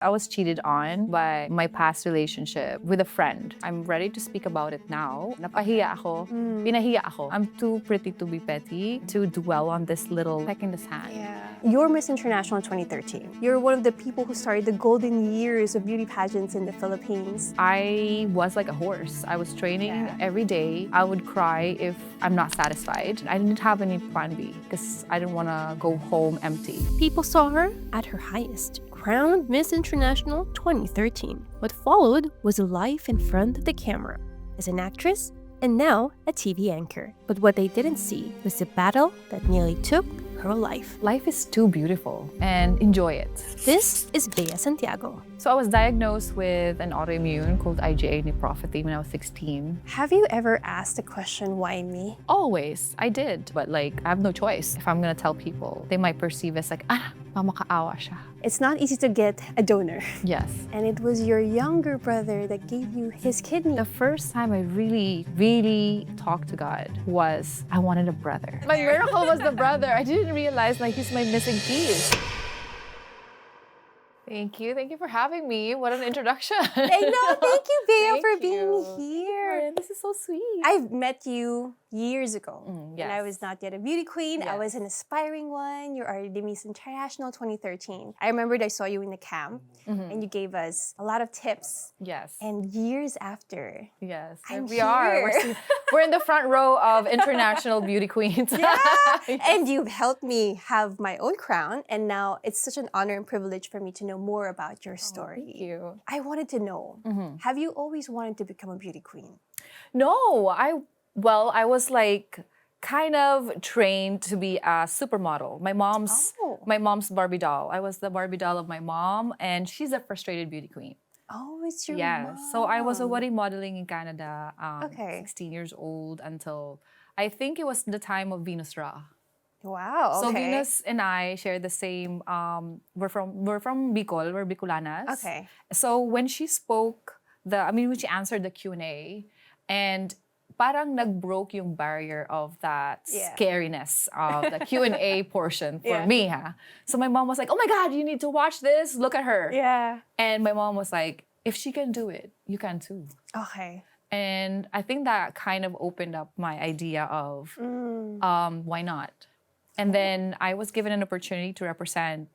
I was cheated on by my past relationship with a friend. I'm ready to speak about it now. Napahiya ako. Pinahiya ako. I'm too pretty to be petty to dwell on this little peck in the sand. Yeah. You're Miss International in 2013. You're one of the people who started the golden years of beauty pageants in the Philippines. I was like a horse. I was training every day. I would cry if I'm not satisfied. I didn't have any plan B because I didn't want to go home empty. People saw her at her highest, crowned Miss International 2013. What followed was a life in front of the camera as an actress and now a TV anchor. But what they didn't see was the battle that nearly took her life. Life is too beautiful and enjoy it. This is Bea Santiago. So I was diagnosed with an autoimmune called IgA nephropathy when I was 16. Have you ever asked the question, why me? Always, I did. But I have no choice. If I'm gonna tell people, they might perceive as mamakaawa siya. It's not easy to get a donor. Yes. And it was your younger brother that gave you his kidney. The first time I really talked to God was I wanted a brother. My miracle was the brother. I didn't realize he's my missing piece. Thank you for having me. What an introduction. I know, thank you, Bea, for Thank being you. here. This is so sweet. I've met you years ago. yes. And I was not yet a beauty queen. I Yes. was an aspiring one. You are the Miss International 2013. I remembered I saw you in the camp and you gave us a lot of tips. Yes. And years after, Yes. I'm we are. here. We're in the front row of international beauty queens. yeah, and you've helped me have my own crown. And now it's such an honor and privilege for me to know more about your story. Thank you. I wanted to know, have you always wanted to become a beauty queen? No, I was kind of trained to be a supermodel. My mom's Barbie doll. I was the Barbie doll of my mom, and she's a frustrated beauty queen. Oh, it's your Yes. mom. So I was already modeling in Canada, Okay. 16 years old until I think it was the time of Venus Ra. Wow, So okay. Venus and I share the same. We're from Bicol. We're Bicolanas. Okay. So when she spoke, when she answered the Q&A, and parang nag-broke yung barrier of that scariness of the Q&A portion for me, ha. So my mom was like, "Oh my God, you need to watch this. Look at her." Yeah. And my mom was like, "If she can do it, you can too." Okay. And I think that kind of opened up my idea of why not. And then I was given an opportunity to represent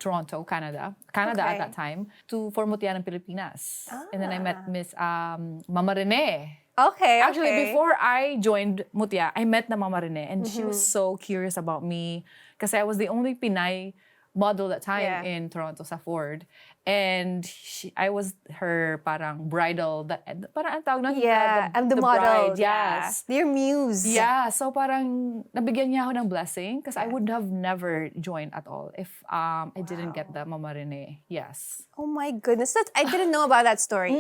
Toronto, Canada at that time, for Multimedia ng Pilipinas. And then I met Miss Mama Rene. Okay, Actually, before I joined Mutia, I met na Mama Rene, and she was so curious about me because I was the only Pinay model that time in Toronto sa Ford. And I was her parang bridal, parang ang tawag nun? I'm the model. Bride, yes. Your muse. Yeah, so parang nabigyan niya ako ng blessing because I would have never joined at all if I didn't get the Mama Rene. Yes. Oh my goodness, I didn't know about that story.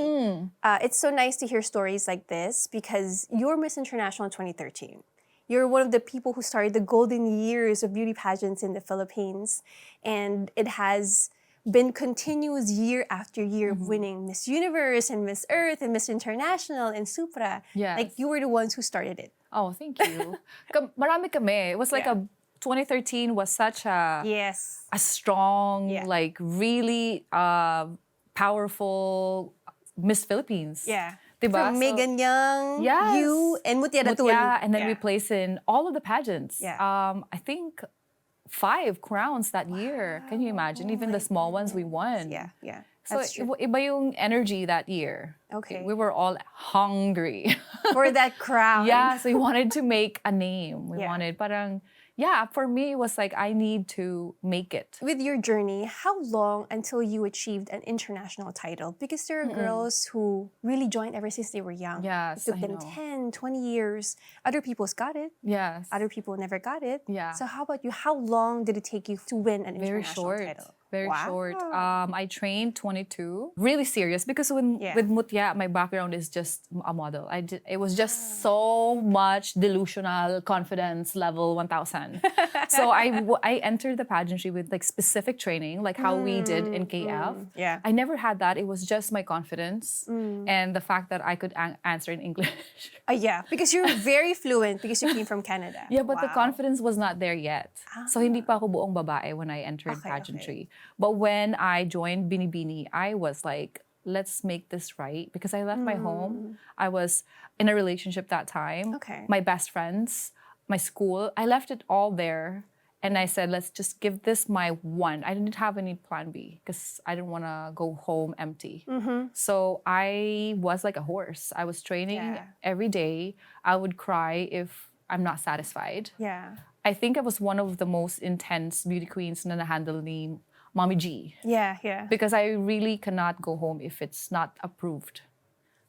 It's so nice to hear stories like this because you're Miss International in 2013. You're one of the people who started the golden years of beauty pageants in the Philippines. And it has been continuous year after year of winning Miss Universe and Miss Earth and Miss International and Supra. Yes. You were the ones who started it. Oh, thank you. Marami kami. It was 2013 was such a strong, really powerful Miss Philippines. Yeah. Diba? From Megan Young, you, and Mutia Datul. And then we placed in all of the pageants. Yeah. I think 5 crowns that year. Can you imagine? Even the small ones we won. Yeah. So That's true. iba yung energy that year. Okay. We were all hungry. For that crown. Yeah, so we wanted to make a name. We wanted parang, for me it was I need to make it. With your journey, how long until you achieved an international title? Because there are girls who really joined ever since they were young. Yes, It took I them know. 10, 20 years. Other people's got it. Yes. Other people never got it. Yeah. So how about you? How long did it take you to win an Very international short. title? Very Wow. short. I trained 22. Really serious because with Mutya, my background is just a model. It was just so much delusional confidence level 1000. So I entered the pageantry with specific training, like how we did in KF. Yeah. I never had that. It was just my confidence and the fact that I could answer in English. Yeah, because you're very fluent because you came from Canada. Yeah, but the Wow. confidence was not there yet. So hindi pa ako buong babae when I entered Okay, pageantry. But when I joined Binibini, I was like, let's make this right because I left my home. I was in a relationship that time. Okay. My best friends, my school, I left it all there. And I said, let's just give this my one. I didn't have any plan B because I didn't want to go home empty. So I was like a horse. I was training every day. I would cry if I'm not satisfied. Yeah. I think I was one of the most intense beauty queens na nahandle ni Mommy G. Yeah, yeah. Because I really cannot go home if it's not approved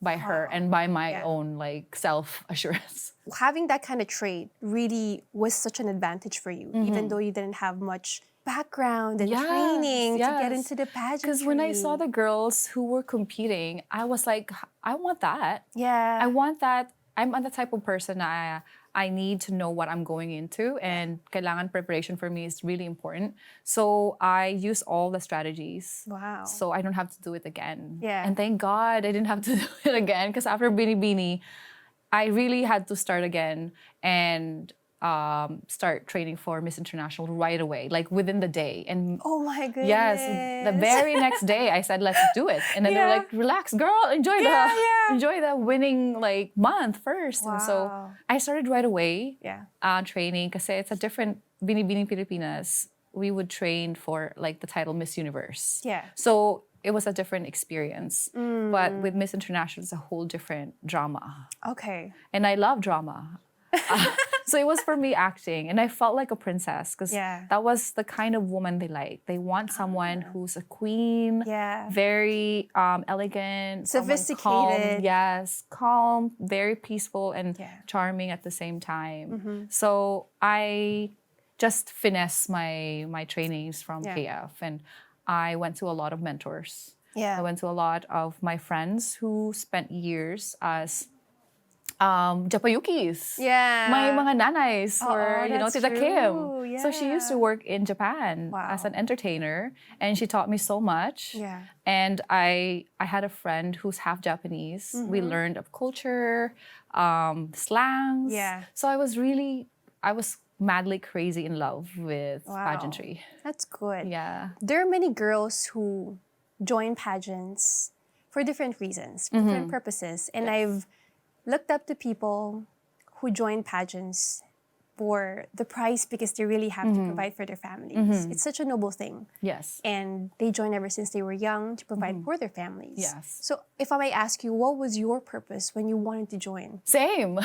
by her and by my own like self-assurance. Having that kind of trait really was such an advantage for you, even though you didn't have much background and training to get into the pageantry. Because when I saw the girls who were competing, I was like, I want that. Yeah. I want that. I'm the type of person I need to know what I'm going into, and kailangan preparation for me is really important. So I use all the strategies. Wow. So I don't have to do it again. Yeah. And thank God I didn't have to do it again because after Binibini, I really had to start again and start training for Miss International right away, like within the day. And oh my goodness. yes, the very next day I said, let's do it. And then they were like, relax, girl, enjoy the winning like month first. And so Wow. I started right away Yeah. training because it's a different Binibining Pilipinas. We would train for like the title Miss Universe. Yeah. So it was a different experience. But with Miss International, it's a whole different drama. Okay. And I love drama. So it was for me acting. And I felt like a princess because that was the kind of woman they like. They want someone who's a queen, very elegant, Sophisticated. calm, calm, very peaceful and charming at the same time. So I just finessed my trainings from KF, and I went to a lot of mentors. I went to a lot of my friends who spent years as Japayukis. My mga nanays or, Tita Kim. Yeah. So she used to work in Japan as an entertainer, and she taught me so much. Yeah. And I had a friend who's half Japanese. We learned of culture, slangs. Yeah. So I was madly crazy in love with pageantry. That's good. Yeah. There are many girls who join pageants for different reasons, for different purposes. And I've looked up to people who join pageants for the prize because they really have to provide for their families. It's such a noble thing. Yes. And they join ever since they were young to provide for their families. Yes. So if I may ask you, what was your purpose when you wanted to join? Same.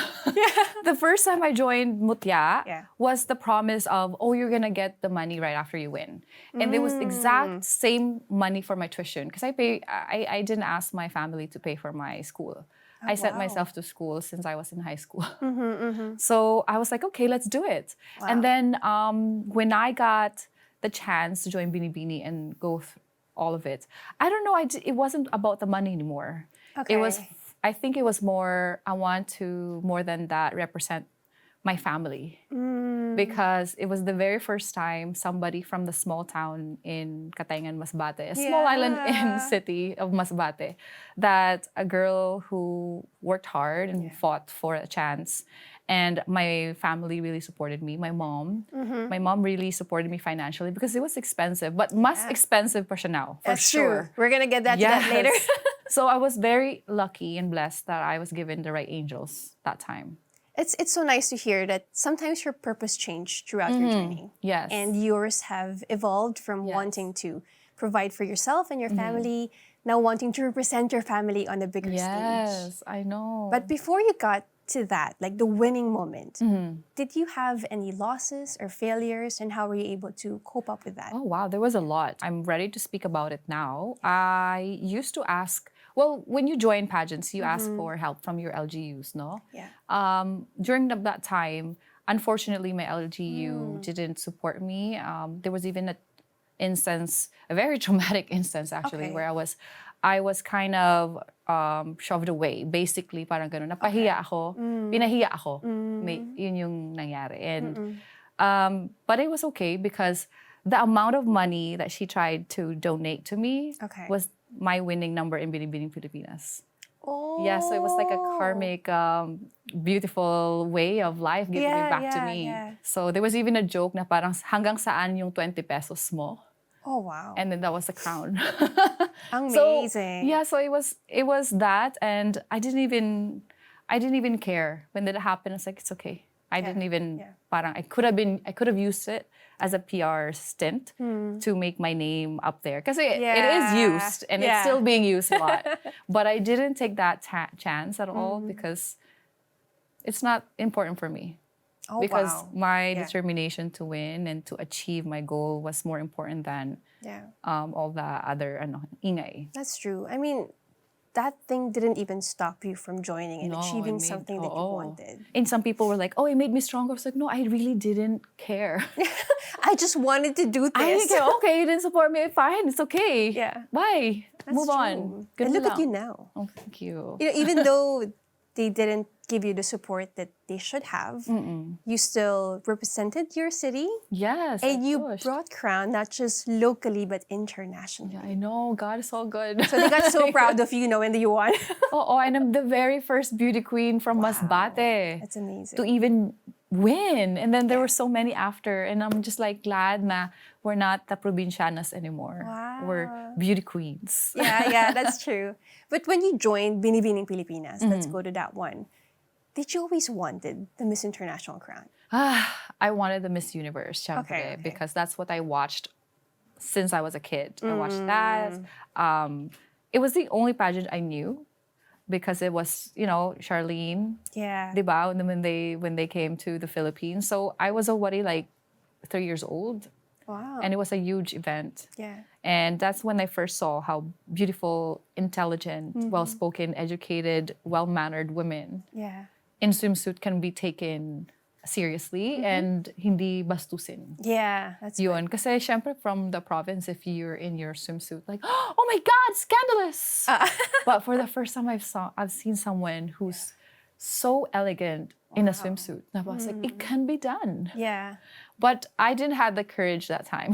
The first time I joined Mutya was the promise of, you're going to get the money right after you win. And it was exact same money for my tuition because I didn't ask my family to pay for my school. I sent myself to school since I was in high school. So I was like, okay, let's do it. And then when I got the chance to join Binibini and go all of it, I don't know, it wasn't about the money anymore. Okay. I think it was more, I want to, more than that, represent my family. Because it was the very first time somebody from the small town in Cataingan, Masbate, a small island in city of Masbate, that a girl who worked hard and fought for a chance. And my family really supported me. My mom really supported me financially because it was expensive, but mas expensive pa siya now, for That's sure. True. We're gonna get that to that later. So I was very lucky and blessed that I was given the right angels that time. It's so nice to hear that sometimes your purpose changed throughout your journey. Yes. And yours have evolved from wanting to provide for yourself and your family, now wanting to represent your family on a bigger stage. Yes, I know. But before you got to that, like the winning moment, did you have any losses or failures, and how were you able to cope up with that? Oh, wow, there was a lot. I'm ready to speak about it now. I used to ask, when you join pageants, you ask for help from your LGUs, no? Yeah. During that time, unfortunately, my LGU didn't support me. There was even a very traumatic instance actually, where I was kind of shoved away. Basically, parang ganun, napahiya ako, pinahiya ako. Yun yung nangyari. And, but it was okay because the amount of money that she tried to donate to me was my winning number in Binibining Pilipinas. Oh. Yeah, so it was like a karmic, beautiful way of life giving it back to me. Yeah. So there was even a joke na parang hanggang saan yung 20 pesos mo. Oh, wow. And then that was the crown. Amazing. So it was that, and I didn't even care when it happened. I was like, it's okay. I didn't even parang I could have used it as a PR stint to make my name up there, because it is used and it's still being used a lot. But I didn't take that chance at all because it's not important for me. Oh, Because wow. my determination to win and to achieve my goal was more important than all the other ingay. That's true. I mean, that thing didn't even stop you from joining and No, achieving it made- something that you wanted. And some people were like, "Oh, it made me stronger." I was like, "No, I really didn't care." I just wanted to do I this. said, "Okay, you didn't support me. Fine, it's okay. Yeah. Bye. That's Move on." true. Ganun And look at lang. you now. Oh, thank you. You know, even though they didn't give you the support that they should have, you still represented your city. Yes. And I you pushed. brought crown not just locally but internationally. Yeah, I know. God is so good. So they got so proud of you, when you won. And I'm the very first beauty queen from Masbate. That's amazing. To even win. And then there were so many after. And I'm just like glad na we're not the provincianas anymore. Wow. We're beauty queens. Yeah, that's true. But when you joined Binibining Pilipinas, let's go to that one. Did you always wanted the Miss International crown? I wanted the Miss Universe, syempre, Okay. because that's what I watched since I was a kid. I watched that. It was the only pageant I knew because it was, Charlene, Yeah. diba, when they came to the Philippines. So I was already like 3 years old. Wow. And it was a huge event. Yeah. And that's when I first saw how beautiful, intelligent, well-spoken, educated, well-mannered women Yeah. in swimsuit can be taken seriously and hindi bastusin. Yeah. That's Yun. Kasi syempre from the province, if you're in your swimsuit, like, oh my God, scandalous! But for the first time I've seen someone who's so elegant in a swimsuit. I was like, it can be done. Yeah. But I didn't have the courage that time,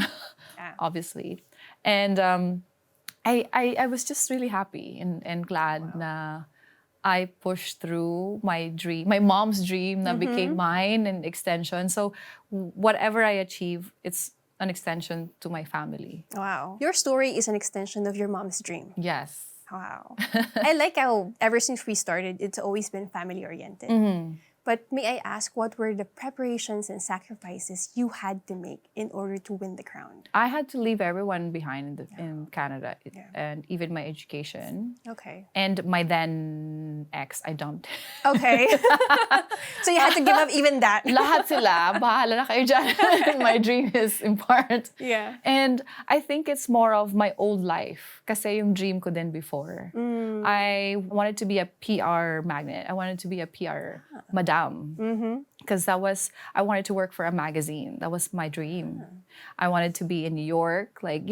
obviously. And I was just really happy and glad na I pushed through my dream, my mom's dream that became mine and extension. So whatever I achieve, it's an extension to my family. Wow. Your story is an extension of your mom's dream. Yes. Wow. I like how ever since we started, it's always been family-oriented. But may I ask, what were the preparations and sacrifices you had to make in order to win the crown? I had to leave everyone behind in Canada and even my education. Okay. And my then ex, I dumped. Okay. So you had to give up even that. Lahat sila, bahala na kayo dyan. My dream is in part. Yeah. And I think it's more of my old life. Kasi yung dream ko din before. I wanted to be a PR magnet. I wanted to be a PR madam. Because I wanted to work for a magazine. That was my dream. I wanted to be in New York. I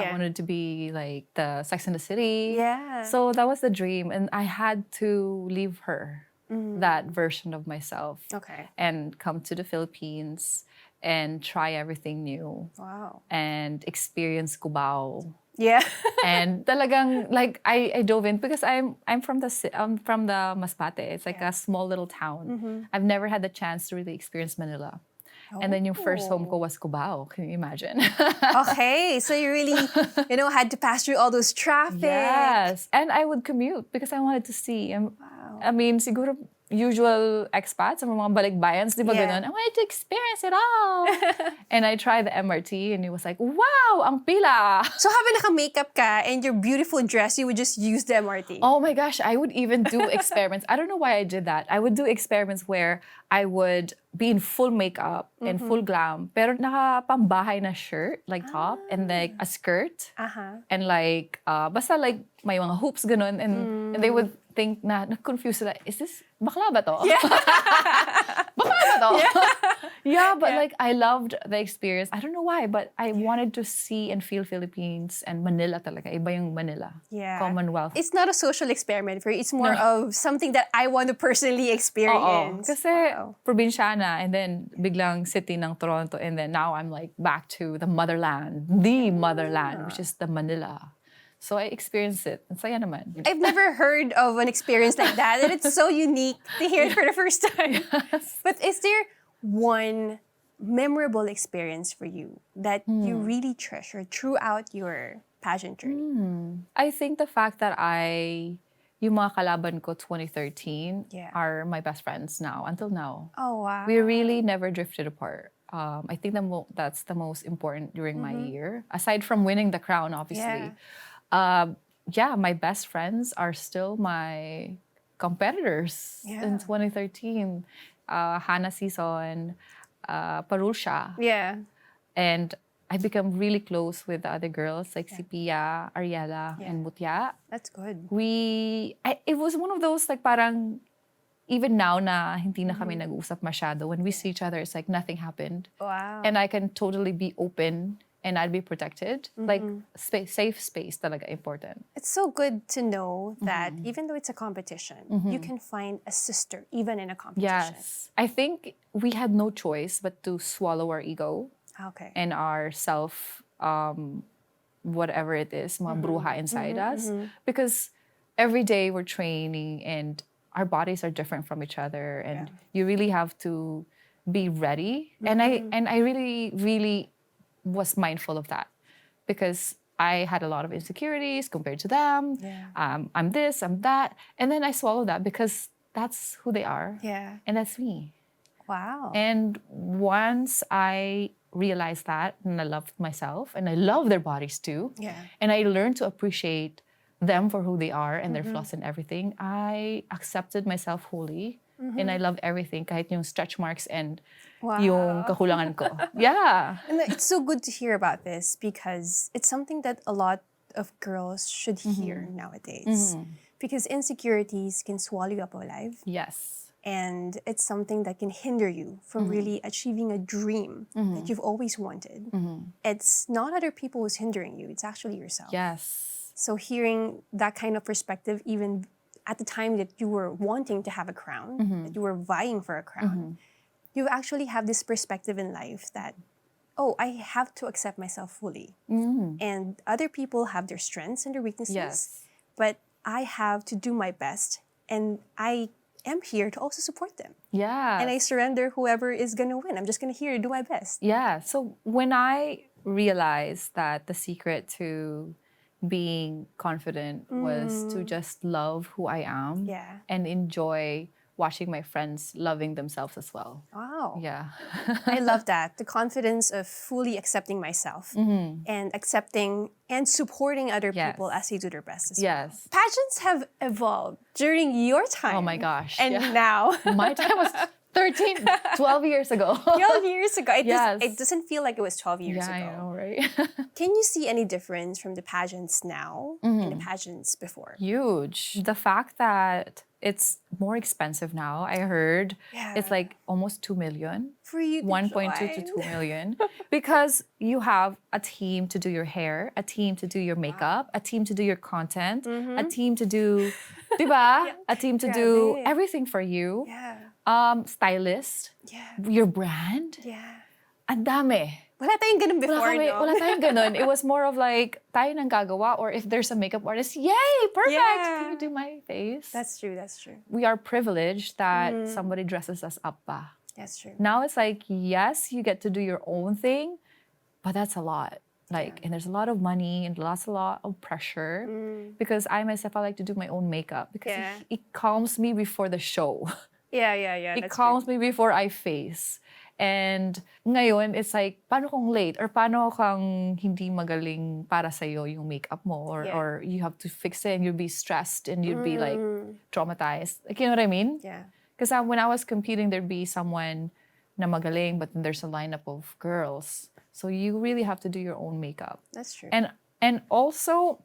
wanted to be like the Sex and the City. Yeah. So that was the dream. And I had to leave her, that version of myself. Okay. And come to the Philippines and try everything new. Wow. And experience Cubao. Yeah. And talagang I dove in because I'm from the Masbate. It's like a small little town. I've never had the chance to really experience Manila. And then yung first home ko was Cubao. Can you imagine? Okay, so you really, had to pass through all those traffic. Yes. And I would commute because I wanted to see. I mean, siguro usual expats, mga balikbayans, di ba ganun? I wanted to experience it all. And I tried the MRT and it was like, wow, ang pila. So habang naka-makeup ka and your beautiful dress, you would just use the MRT? Oh my gosh, I would even do experiments. I don't know why I did that. I would do experiments where I would be in full makeup and full glam, pero naka-pambahay na shirt, like top, and like a skirt. And like, basta like may mga hoops ganun. And they would think na-confuse sila, is this, bakla ba to? Yeah. Bakla ba to? Yeah, but like I loved the experience. I don't know why, but I wanted to see and feel Philippines and Manila talaga. Iba yung Manila. Yeah. Commonwealth. It's not a social experiment for you. It's more of something that I want to personally experience. Kasi probinsyana and then biglang city ng Toronto and then now I'm like back to the motherland, which is the Manila. So I experienced it. Ang saya naman. I've never heard of an experience like that, and it's so unique to hear it for the first time. Yes. But is there one memorable experience for you that you really treasure throughout your pageant journey? I think the fact that yung mga kalaban ko 2013 Yeah. are my best friends now, until now. Oh, wow. We really never drifted apart. I think that's the most important during my year. Aside from winning the crown, obviously. My best friends are still my competitors in 2013. Hannah Season, Parusha. Yeah. And I become really close with the other girls, like si Pia, Ariela, and Mutya. That's good. It was one of those like parang, even now na hindi na kami nag-uusap masyado, when we see each other, it's like nothing happened. Wow. And I can totally be open and I'd be protected. Like safe space talaga important. It's so good to know that even though it's a competition, you can find a sister even in a competition. Yes. I think we had no choice but to swallow our ego. Okay. And our self, whatever it is, mga bruha inside us. Because every day we're training and our bodies are different from each other. And you really have to be ready. And I really, really was mindful of that. Because I had a lot of insecurities compared to them. Yeah. I'm this, I'm that. And then I swallowed that because that's who they are. Yeah. And that's me. Wow. And once I realized that, and I loved myself, and I love their bodies too, and I learned to appreciate them for who they are and their flaws and everything, I accepted myself wholly, and I love everything, kahit yung stretch marks and yung kakulangan ko. Yeah. And it's so good to hear about this because it's something that a lot of girls should hear nowadays. Because insecurities can swallow you up alive. Yes. And it's something that can hinder you from really achieving a dream that you've always wanted. It's not other people who's hindering you, it's actually yourself. Yes. So hearing that kind of perspective, even at the time that you were wanting to have a crown, that you were vying for a crown, you actually have this perspective in life that, oh, I have to accept myself fully. And other people have their strengths and their weaknesses, but I have to do my best, and I am here to also support them. Yeah. And I surrender whoever is going to win. I'm just going to here to do my best. Yeah. So when I realized that the secret to being confident was to just love who I am and enjoy watching my friends loving themselves as well. Wow. Yeah. I love that. The confidence of fully accepting myself and accepting and supporting other people as they do their best as well. Pageants have evolved during your time. Oh my gosh. And now. My time was 12 years ago. 12 years ago. It doesn't feel like it was 12 years ago. Yeah, I know, right? Can you see any difference from the pageants now and the pageants before? Huge. The fact that it's more expensive now, I heard. It's like almost 2 million. For you to 1.2 to 2 million. Because you have a team to do your hair, a team to do your makeup, a team to do your content, a team to do, diba? A team to do everything for you. Stylist. Your brand. Ang dami. Wala tayong ganun before, no? Wala tayong ganun. It was more of like, tayo nang gagawa, or if there's a makeup artist, yay, perfect! Can you do my face? That's true, that's true. We are privileged that somebody dresses us up pa. That's true. Now it's like, yes, you get to do your own thing, but that's a lot. Like, and there's a lot of money and a lot of pressure. Because I myself, I like to do my own makeup because it calms me before the show. Yeah. It calms me before I face. And ngayon, it's like, paano kung late? Or paano kung hindi magaling para sa'yo yung makeup mo? Or you have to fix it and you'll be stressed and you'd be like traumatized. Like, you know what I mean? Yeah. Because when I was competing, there'd be someone na magaling, but then there's a lineup of girls. So you really have to do your own makeup. That's true. And also,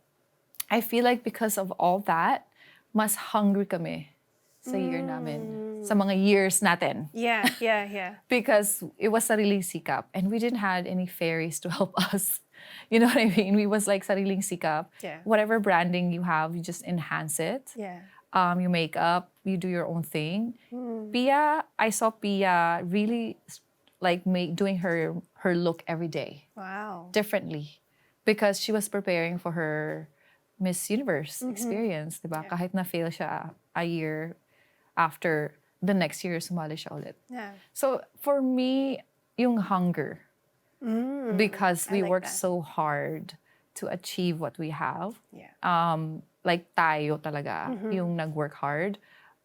I feel like because of all that, mas hungry kami sa year namin. Sa mga years natin. Yeah. Because it was sariling sikap. And we didn't have any fairies to help us. You know what I mean? We was like sariling sikap. Yeah. Whatever branding you have, you just enhance it. Yeah. You make up, you do your own thing. Pia, I saw Pia really like doing her look every day. Wow. Differently. Because she was preparing for her Miss Universe experience, diba? Kahit na-fail siya a year after, the next year sumali siya ulit. Yeah. So for me, yung hunger. Because we like work that. so hard to achieve what we have. Yeah. Like tayo talaga, yung nag-work hard.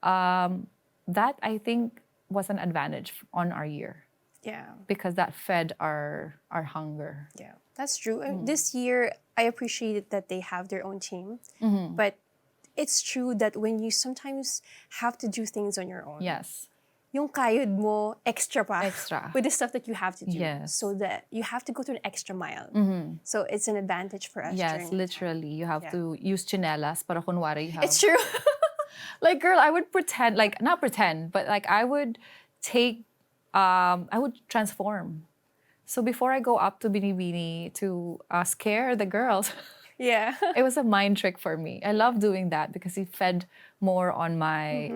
That I think was an advantage on our year. Yeah. Because that fed our hunger. Yeah. That's true. This year, I appreciated that they have their own team. But it's true that when you sometimes have to do things on your own, Yes. yung kayod mo extra pa Extra. with the stuff that you have to do. Yes. So that you have to go to an extra mile. So it's an advantage for us. Yes, during literally. You have to use chinelas para kunwari you have... It's true. Like, girl, I would pretend, like, not pretend, but like I would I would transform. So before I go up to Binibini to scare the girls, Yeah. it was a mind trick for me. I love doing that because it fed more on my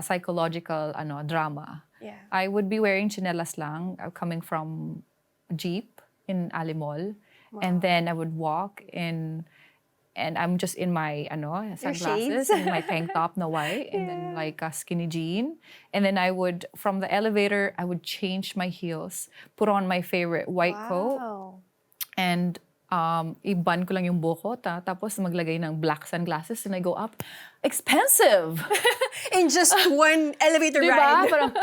psychological drama. Yeah. I would be wearing chinelas lang, coming from a jeep in Alimol. And then I would walk in, and I'm just in my sunglasses shades. and my tank top na white, and then like a skinny jean. And then I would, from the elevator, I would change my heels, put on my favorite white coat, Wow. and iban ko lang yung buhok, tapos maglagay ng black sunglasses, and I go up. Expensive! In just one elevator Diba? ride. Parang,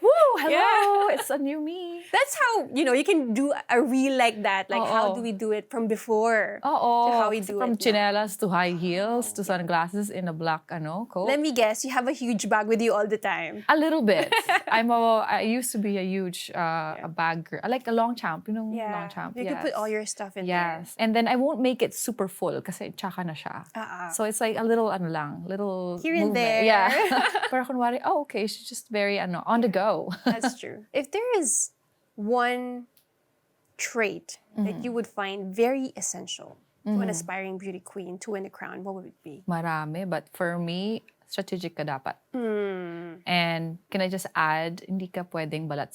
woo, hello, Yeah. it's a new me. That's how, you can do a reel like that. Like, how do we do it from before to how we do From it now? chinelas to high heels to sunglasses in a black coat. Let me guess, you have a huge bag with you all the time. A little bit. I used to be a huge a bag girl. I like a long champ, long champ. You can put all your stuff in Yes. And then I won't make it super full kasi tsaka na siya. So it's like a little little Here and movement. there. Yeah. Pero kunwari, okay, she's just very on the go. That's true. If there is one trait that you would find very essential to an aspiring beauty queen to win a crown, what would it be? Marami, but for me, strategic ka dapat. And can I just add, hindi ka pwedeng balat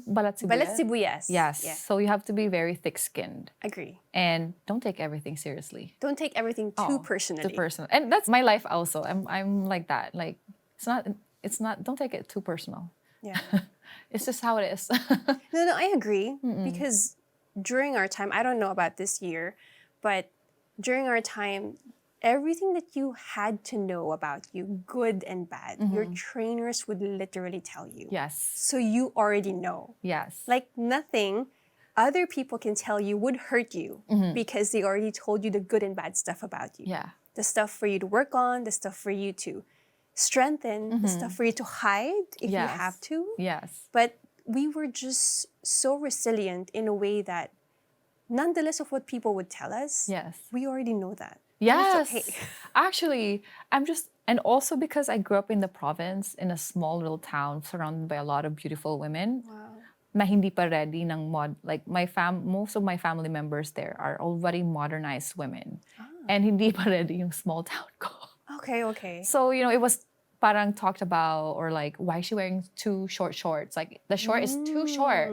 balat sibuyas? Balat sibuyas. Yes. Yeah. So you have to be very thick-skinned. Agree. And don't take everything seriously. Don't take everything too personally. Too personal. And that's my life also. I'm like that. Like it's not don't take it too personal. Yeah. It's just how it is. No, I agree. Because during our time, I don't know about this year, but during our time, everything that you had to know about you, good and bad, your trainers would literally tell you. Yes. So you already know. Yes. Like nothing other people can tell you would hurt you because they already told you the good and bad stuff about you. Yeah. The stuff for you to work on, the stuff for you to strengthen, the stuff for you to hide if you Yes. have to. Yes. But we were just so resilient in a way that nonetheless of what people would tell us, Yes. we already know that. Yes. It's okay. Actually, and also because I grew up in the province, in a small little town surrounded by a lot of beautiful women, na hindi pa ready ng like most of my family members there are already modernized women. And hindi pa ready yung small town ko. Okay. So, it was parang talked about, or like, why is she wearing too short shorts? Like, the short is too short.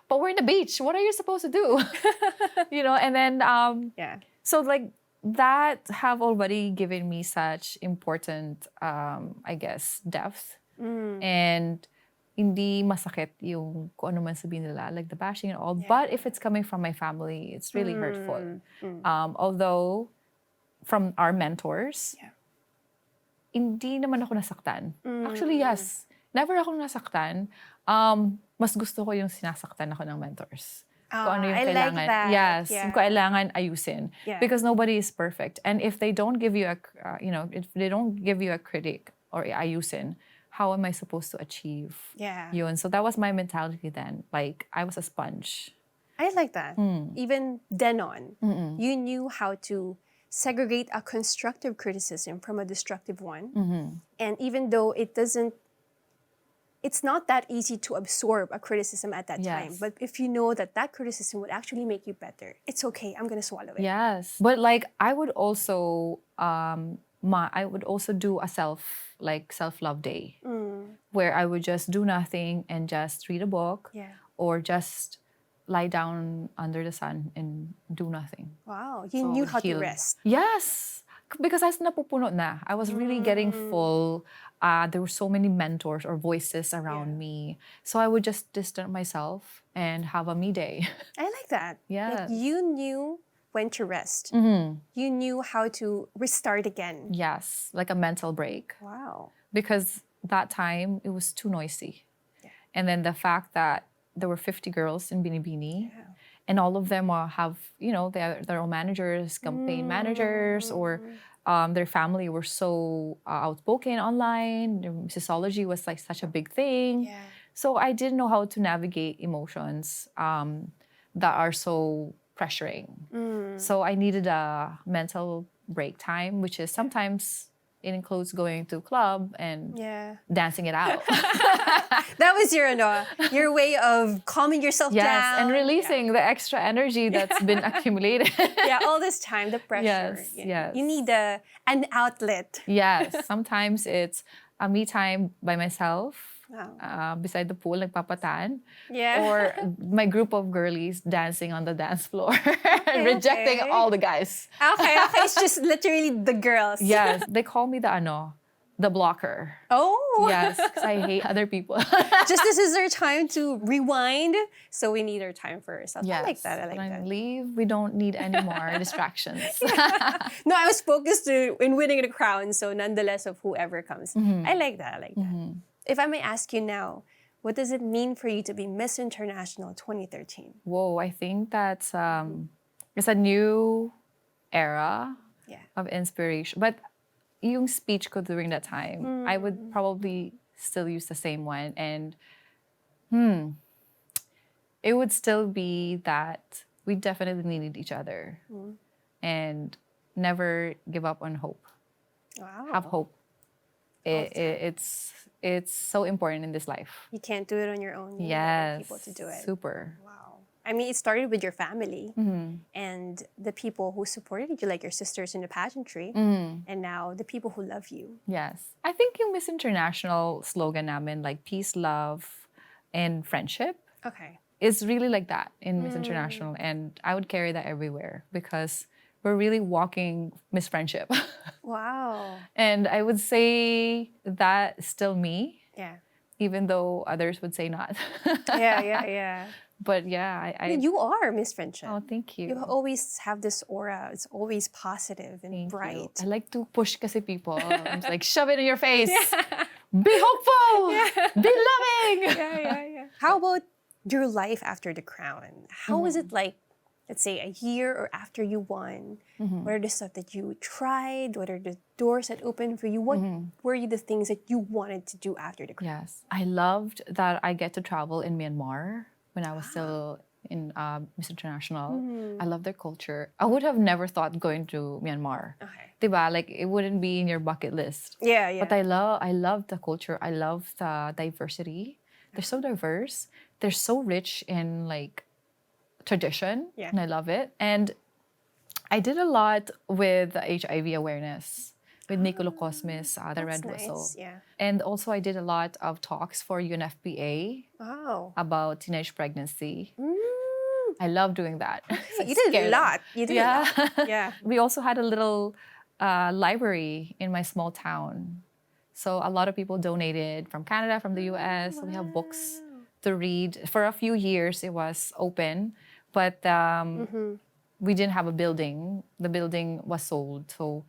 But we're in the beach. What are you supposed to do? And then, Yeah. so like, that have already given me such important, I guess, depth. And hindi masakit yung kung ano man sabihin nila, like the bashing and all. But if it's coming from my family, it's really hurtful. Although, from our mentors, hindi naman ako nasaktan. Actually, yes. Never ako nasaktan. Mas gusto ko yung sinasaktan ako ng mentors. Kung ano yung I kailangan. like that. Yes. Yeah. Yung kailangan ayusin. Yeah. Because nobody is perfect. And if they don't give you if they don't give you a critic or ayusin, how am I supposed to achieve yun? So that was my mentality then. Like, I was a sponge. I like that. Even then on, you knew how to segregate a constructive criticism from a destructive one. And even though it's not that easy to absorb a criticism at that time. Yes. But if you know that criticism would actually make you better, it's okay. I'm going to swallow it. Yes. But like, I would also do a self-love day where I would just do nothing and just read a book or just lie down under the sun and do nothing. Wow. You So knew how to heal. rest. Yes. because I was napupuno na. I was really getting full. There were so many mentors or voices around me. So I would just distance myself and have a me day. I like that. Yeah. Like you knew when to rest. You knew how to restart again. Yes, like a mental break. Wow. Because that time, it was too noisy. Yeah. And then the fact that there were 50 girls in Binibini, and all of them have, their own managers, campaign managers, or their family were so outspoken online. Their mixology was like such a big thing. Yeah. So I didn't know how to navigate emotions that are so pressuring. So I needed a mental break time, which is sometimes it includes going to a club and dancing it out. That was your way of calming yourself down. And releasing the extra energy that's been accumulated. All this time, the pressure. Yes. You need an outlet. Yes. Sometimes it's a me time by myself. Beside the pool, nagpapataan. Or my group of girlies dancing on the dance floor, rejecting all the guys. Okay. It's just literally the girls. Yes, they call me the blocker. Oh. Yes, because I hate other people. Just this is our time to rewind, so we need our time for ourselves. Yes. I like that. When I leave, we don't need any more distractions. No, I was focused in winning the crown, so nonetheless of whoever comes. I like that. If I may ask you now, what does it mean for you to be Miss International 2013? Whoa, I think that's it's a new era of inspiration. But yung speech ko during that time, I would probably still use the same one. And it would still be that we definitely needed each other. And never give up on hope. Wow. Have hope. It's so important in this life. You can't do it on your own. You need other people to do it. Super. Wow. I mean, it started with your family and the people who supported you, like your sisters in the pageantry, and now the people who love you. Yes. I think yung Miss International slogan namin, like peace, love, and friendship, is really like that in Miss International. And I would carry that everywhere because we're really walking Miss Friendship. Wow. And I would say that is still me. Yeah. Even though others would say not. Yeah. But yeah, I you are Miss Friendship. Oh, thank you. You always have this aura. It's always positive and Thank bright. you. I like to push kasi people. I'm just like, shove it in your face. Be hopeful. Be loving. Yeah. How about your life after the crown? How was it like, let's say, a year or after you won? What are the stuff that you tried? What are the doors that opened for you? What were the things that you wanted to do after the crown? Yes. I loved that I get to travel in Myanmar when I was still in Miss International. I love their culture. I would have never thought going to Myanmar. Diba? Like, it wouldn't be in your bucket list. Yeah. But I love the culture. I love the diversity. They're so diverse. They're so rich in, like, tradition. Yeah. And I love it. And I did a lot with the HIV awareness with Nicolo Cosmis, the Red Whistle. Nice. Yeah. And also I did a lot of talks for UNFPA about teenage pregnancy. I love doing that. You did a lot. Yeah. We also had a little library in my small town. So a lot of people donated from Canada, from the US. So we have books to read. For a few years, it was open. But we didn't have a building. The building was sold. So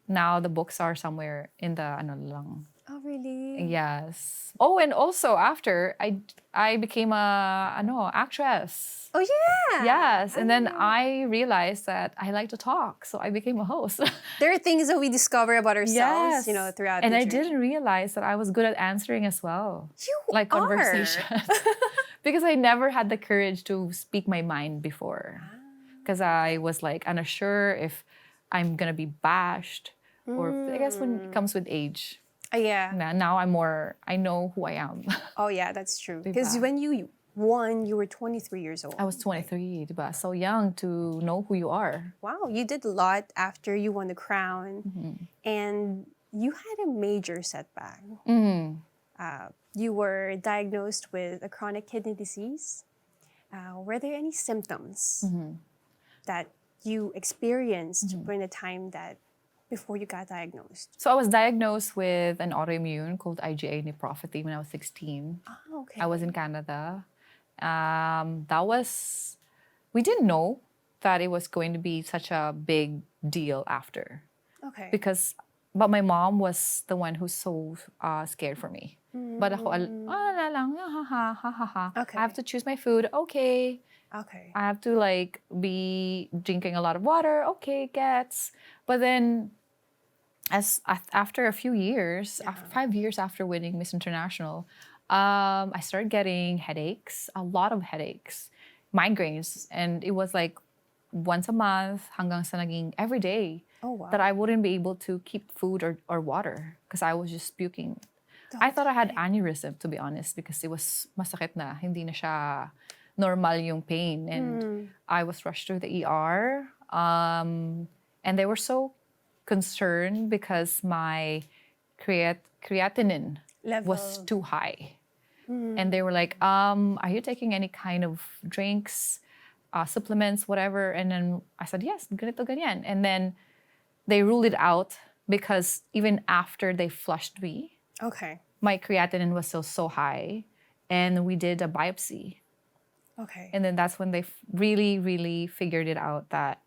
now the books are somewhere in the lang. Oh, really? Yes. Oh, and also after I became a actress. Oh, yeah. Yes, and then I realized that I like to talk, so I became a host. There are things that we discover about ourselves, throughout and the I journey. didn't realize that I was good at answering as well. You like are. Conversations. Because I never had the courage to speak my mind before. Because I was like unsure if I'm gonna be bashed, or I guess when it comes with age. Yeah. Now I know who I am. Oh, yeah, that's true. Because when you won, you were 23 years old. I was 23, diba? So young to know who you are. Wow, you did a lot after you won the crown. And you had a major setback. You were diagnosed with a chronic kidney disease. Were there any symptoms that you experienced during the time that before you got diagnosed? So I was diagnosed with an autoimmune called IgA nephropathy when I was 16. Oh, okay. I was in Canada. We didn't know that it was going to be such a big deal after. Okay. But my mom was the one who's so scared for me. But ako, la lang, ha ha ha ha ha. Okay. I have to choose my food, okay. Okay. I have to like be drinking a lot of water, okay, gets. But then, after a few years, after 5 years after winning Miss International, I started getting headaches, a lot of headaches, migraines, and it was like once a month hanggang sa naging every day. Oh, wow. That I wouldn't be able to keep food or water because I was just puking. I thought I had aneurysm, to be honest, because it was masakit na, hindi na siya normal yung pain. And I was rushed to the ER. And they were so concerned because my creatinine was too high. And they were like, are you taking any kind of drinks, supplements, whatever? And then I said, yes, ganito, ganyan. And then they ruled it out because even after they flushed me, Okay. my creatinine was still so high. And we did a biopsy. Okay. And then that's when they really, really figured it out that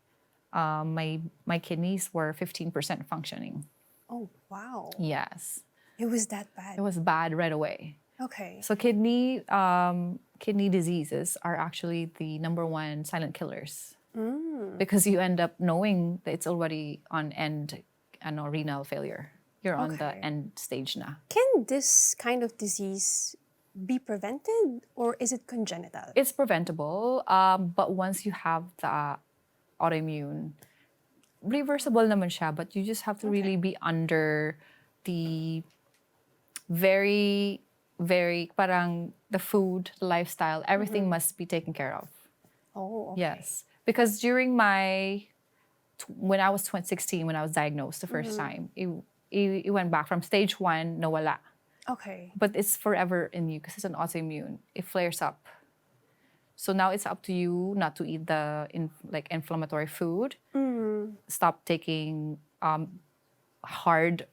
my kidneys were 15% functioning. Oh, wow. Yes. It was that bad. It was bad right away. Okay. So kidney diseases are actually the number one silent killers. Because you end up knowing that it's already on renal failure. You're on the end stage na. Can this kind of disease be prevented or is it congenital? It's preventable, but once you have the autoimmune, reversible naman siya, but you just have to really be under the very, very, parang the food, the lifestyle, everything must be taken care of. Oh, okay. Yes. Because during when I was 16, when I was diagnosed the first time, it went back from stage 1, nawala. Okay. But it's forever in you because it's an autoimmune. It flares up. So now it's up to you not to eat the inflammatory food. Stop taking hard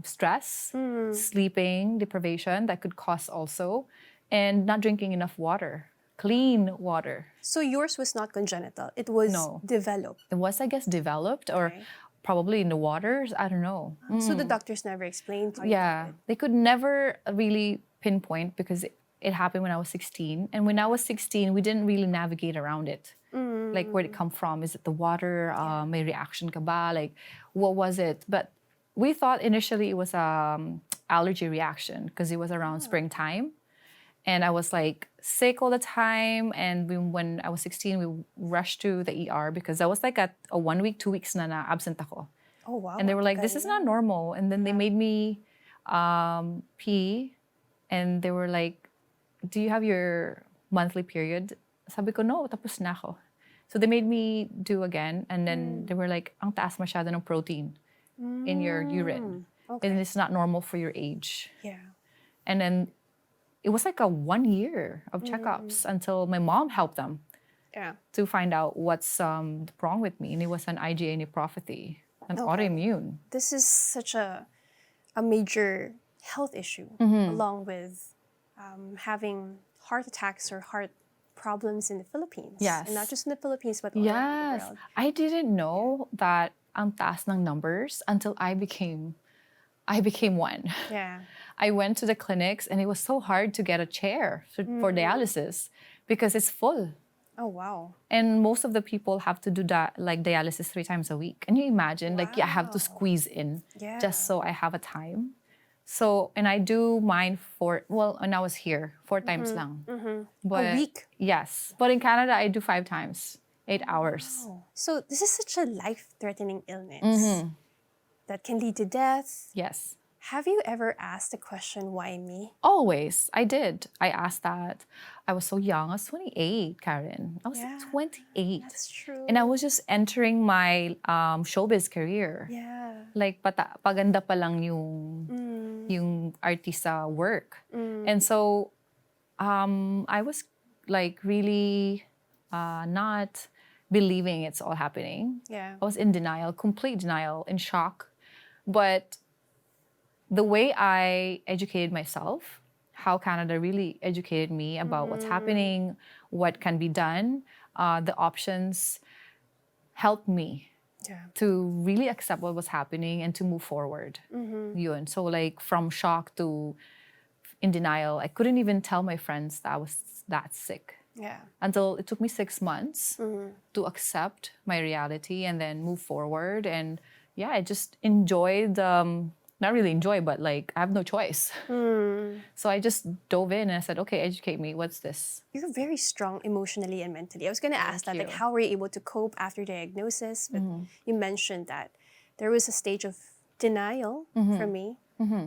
stress, sleeping deprivation that could cause also, and not drinking enough water, clean water. So yours was not congenital. It was developed. It was, I guess, developed or probably in the waters. I don't know. So the doctors never explained to you. Yeah, they could never really pinpoint because it happened when I was 16. And when I was 16, we didn't really navigate around it. Like, where'd it come from? Is it the water? May reaction ka ba? Like, what was it? But we thought initially it was allergy reaction because it was around springtime. And I was like sick all the time. And when I was 16, we rushed to the ER because I was like a 1 week, 2 weeks na absent ako. Oh, wow. And they were like, this is not normal. And then they made me pee. And they were like, do you have your monthly period? Sabi ko, no, tapos na ako. So they made me do again. And then they were like, ang taas masyado ng protein in your urine. Okay. And it's not normal for your age. Yeah. And then it was like a 1 year of checkups until my mom helped them to find out what's wrong with me. And it was an IgA nephropathy, an autoimmune. This is such a major health issue along with having heart attacks or heart problems in the Philippines. Yes. And not just in the Philippines, but all around the world. I didn't know that ang taas ng numbers until I became one. Yeah. I went to the clinics and it was so hard to get a chair for dialysis because it's full. Oh, wow. And most of the people have to do that, like dialysis 3 times a week. Can you imagine? Like, I have to squeeze in just so I have a time. So, and I do mine when I was here, 4 times lang. But, A week? Yes. But in Canada, I do 5 times, 8 hours. Oh. So this is such a life-threatening illness that can lead to death. Yes. Have you ever asked the question, why me? Always. I did. I asked that. I was so young. I was 28, Karen. I was 28. That's true. And I was just entering my showbiz career. Yeah. Like, paganda pa lang yung artista work. And so, I was like really not believing it's all happening. Yeah. I was in denial, complete denial, in shock. But the way I educated myself, how Canada really educated me about what's happening, what can be done, the options, helped me to really accept what was happening and to move forward. Yun. So like from shock to in denial, I couldn't even tell my friends that I was that sick. Yeah. Until it took me 6 months to accept my reality and then move forward. And yeah, I just enjoyed, not really enjoy, but like I have no choice. So I just dove in and I said, okay, educate me. What's this? You're very strong emotionally and mentally. I was going to ask that, you. like, how were you able to cope after diagnosis? But you mentioned that there was a stage of denial for me.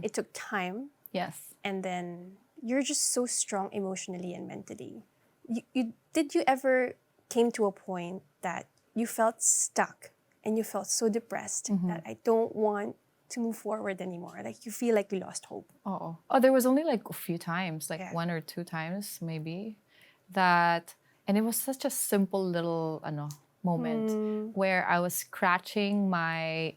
It took time. Yes. And then you're just so strong emotionally and mentally. Did you ever came to a point that you felt stuck and you felt so depressed that I don't want to move forward anymore? Like you feel like you lost hope. Oh, there was only like a few times, like 1 or 2 times maybe, that, and it was such a simple little moment where I was scratching my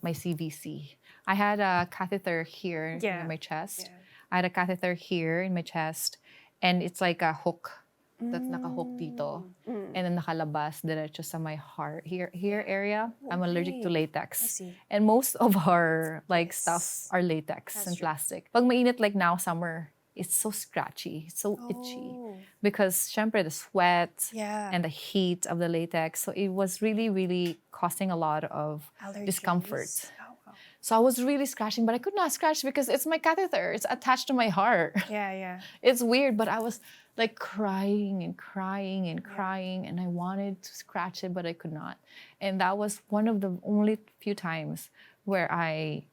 my CVC. I had a catheter here in my chest. I had a catheter here in my chest, and it's like a hook that's nakahook dito. And then nakalabas diretso sa my heart here area. I'm allergic to latex. I see. And most of our like stuff are latex and plastic. Pag mainit like now summer, it's so scratchy, it's so itchy. Because syempre the sweat and the heat of the latex. So it was really, really causing a lot of discomfort. So I was really scratching, but I could not scratch because it's my catheter. It's attached to my heart. Yeah. It's weird, but I was like crying and crying and crying, and I wanted to scratch it, but I could not. And that was one of the only few times where I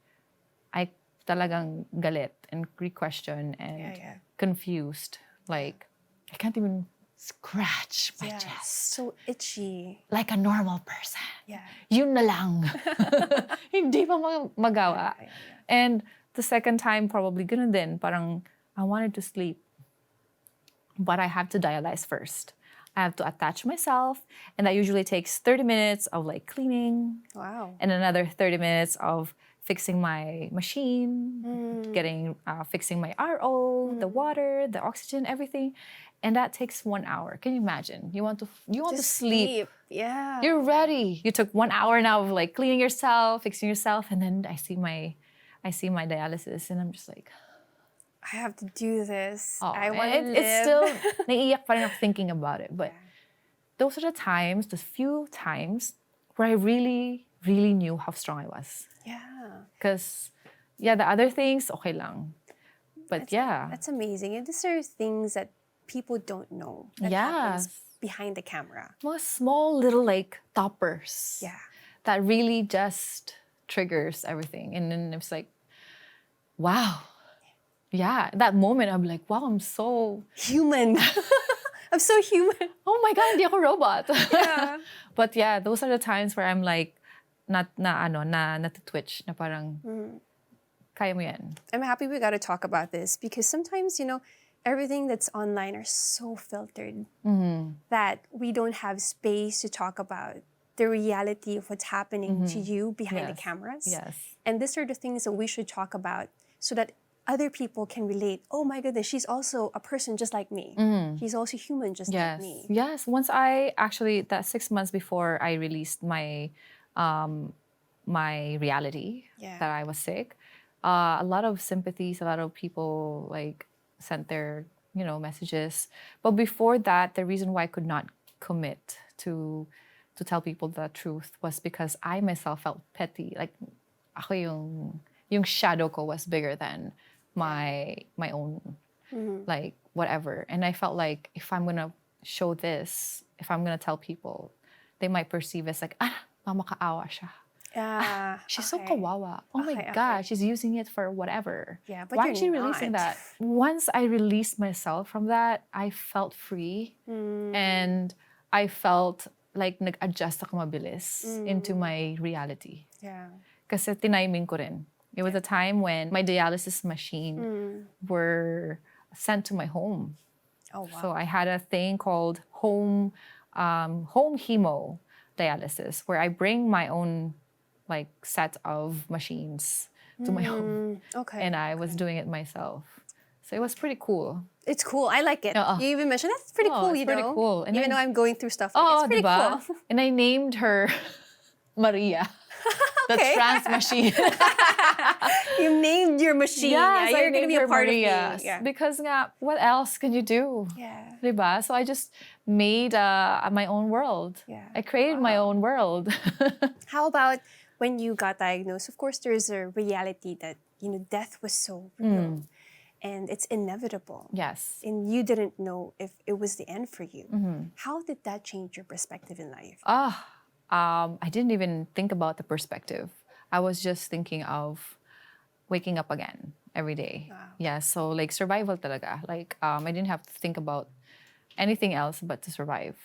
talagang galit and re-question and confused. Like, I can't even scratch my chest. So itchy. Like a normal person. Yeah. Yun na lang. Hindi pa magawa. And the second time, probably ganun din. Parang, I wanted to sleep. But I have to dialyze first. I have to attach myself. And that usually takes 30 minutes of like cleaning. Wow. And another 30 minutes of fixing my machine, fixing my RO, the water, the oxygen, everything. And that takes 1 hour. Can you imagine? You want to sleep. Yeah. You're ready. You took 1 hour now of like cleaning yourself, fixing yourself, and then I see my dialysis, and I'm just like, I have to do this. oh, I want to live. It's still naiiyak pa rin ako thinking about it. But those are the times, the few times where I really, really knew how strong I was. Yeah. Because, the other things, okay lang. But That's amazing. And these are things that people don't know that happens behind the camera. Mga small little like toppers. Yeah. That really just triggers everything. And then it's like, wow. Yeah, that moment I'm like, wow, I'm so human. I'm so human. Oh my God, hindi ako robot. Yeah. But those are the times where I'm like, twitch na parang, kaya mo yan. I'm happy we got to talk about this because sometimes, everything that's online are so filtered that we don't have space to talk about the reality of what's happening to you behind the cameras. Yes. And these are the things that we should talk about so that other people can relate. Oh my goodness, she's also a person just like me. She's also human just like me. Yes. Once that 6 months before I released my my reality that I was sick, a lot of sympathies, a lot of people like sent their messages. But before that, the reason why I could not commit to tell people the truth was because I myself felt petty. Like ako yung shadow ko was bigger than my own like whatever. And I felt like if I'm gonna show this, if I'm gonna tell people, they might perceive as like, mamakaawa siya. Yeah. She's so kawawa. Oh my God, she's using it for whatever. Yeah, but why you're is she releasing that? Once I released myself from that, I felt free. And I felt like nag-adjust ako mabilis into my reality. Yeah. Kasi tiniming ko rin. It was a time when my dialysis machine were sent to my home. Oh, wow. So I had a thing called home home hemo dialysis, where I bring my own like set of machines to my home, Okay. and I was doing it myself. So it was pretty cool. It's cool. I like it. You even mentioned that's pretty cool. It's pretty cool. And even though I'm going through stuff, like, oh, it's pretty diba? cool. And I named her Maria, the trans machine. You named your machine. Yes, You're I gonna named be a her part Maria. of me. Yeah. Because nga, what else can you do? Yeah. Diba? So I just made my own world. Yeah. I created my own world. How about when you got diagnosed? Of course, there's a reality that, death was so real and it's inevitable. Yes. And you didn't know if it was the end for you. How did that change your perspective in life? I didn't even think about the perspective. I was just thinking of waking up again every day. Wow. Yeah, so like survival talaga. Like I didn't have to think about anything else but to survive.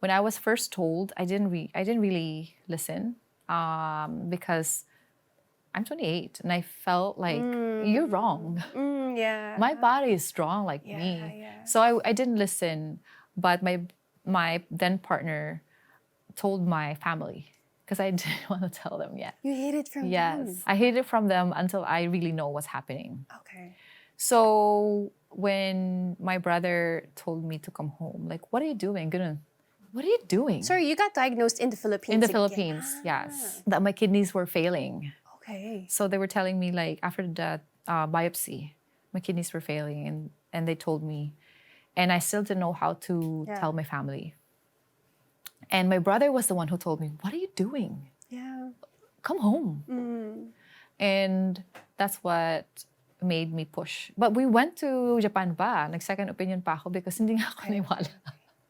When I was first told, I didn't really listen because I'm 28 and I felt like you're wrong. Yeah. My body is strong like me. Yeah. So I didn't listen, but my then partner told my family because I didn't want to tell them yet. You hid it from them? Yes, I hid it from them until I really know what's happening. Okay. So when my brother told me to come home, like, what are you doing? Ganun. What are you doing? Sorry, you got diagnosed in the Philippines In the again. Philippines, yes. That my kidneys were failing. Okay. So they were telling me, like, after the biopsy, my kidneys were failing, and they told me. And I still didn't know how to tell my family. And my brother was the one who told me, what are you doing? Yeah. Come home. And that's what made me push. But we went to Japan pa. Nag-second opinion pa ako because hindi nga ako naniwala.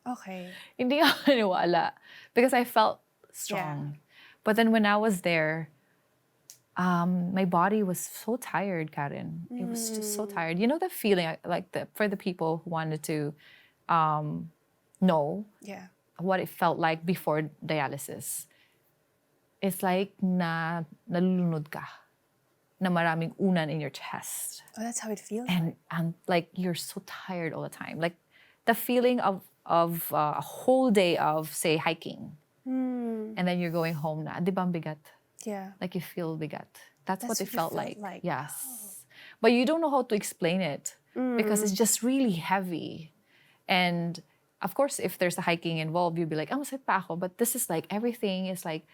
Okay. Hindi ako naniwala. Because I felt strong. But then when I was there, my body was so tired, Karen. It was just so tired. You know the feeling, for the people who wanted to know what it felt like before dialysis. It's like nalulunod ka, na maraming unan in your chest. Oh, that's how it feels. And like you're so tired all the time. Like the feeling of a whole day of, say, hiking. And then you're going home na, di ba ang bigat? Yeah. Like you feel bigat. That's what it felt like. Yes. Oh. But you don't know how to explain it because it's just really heavy. And of course, if there's a hiking involved, you'd be like, masakit pa ako. But this is like, everything is like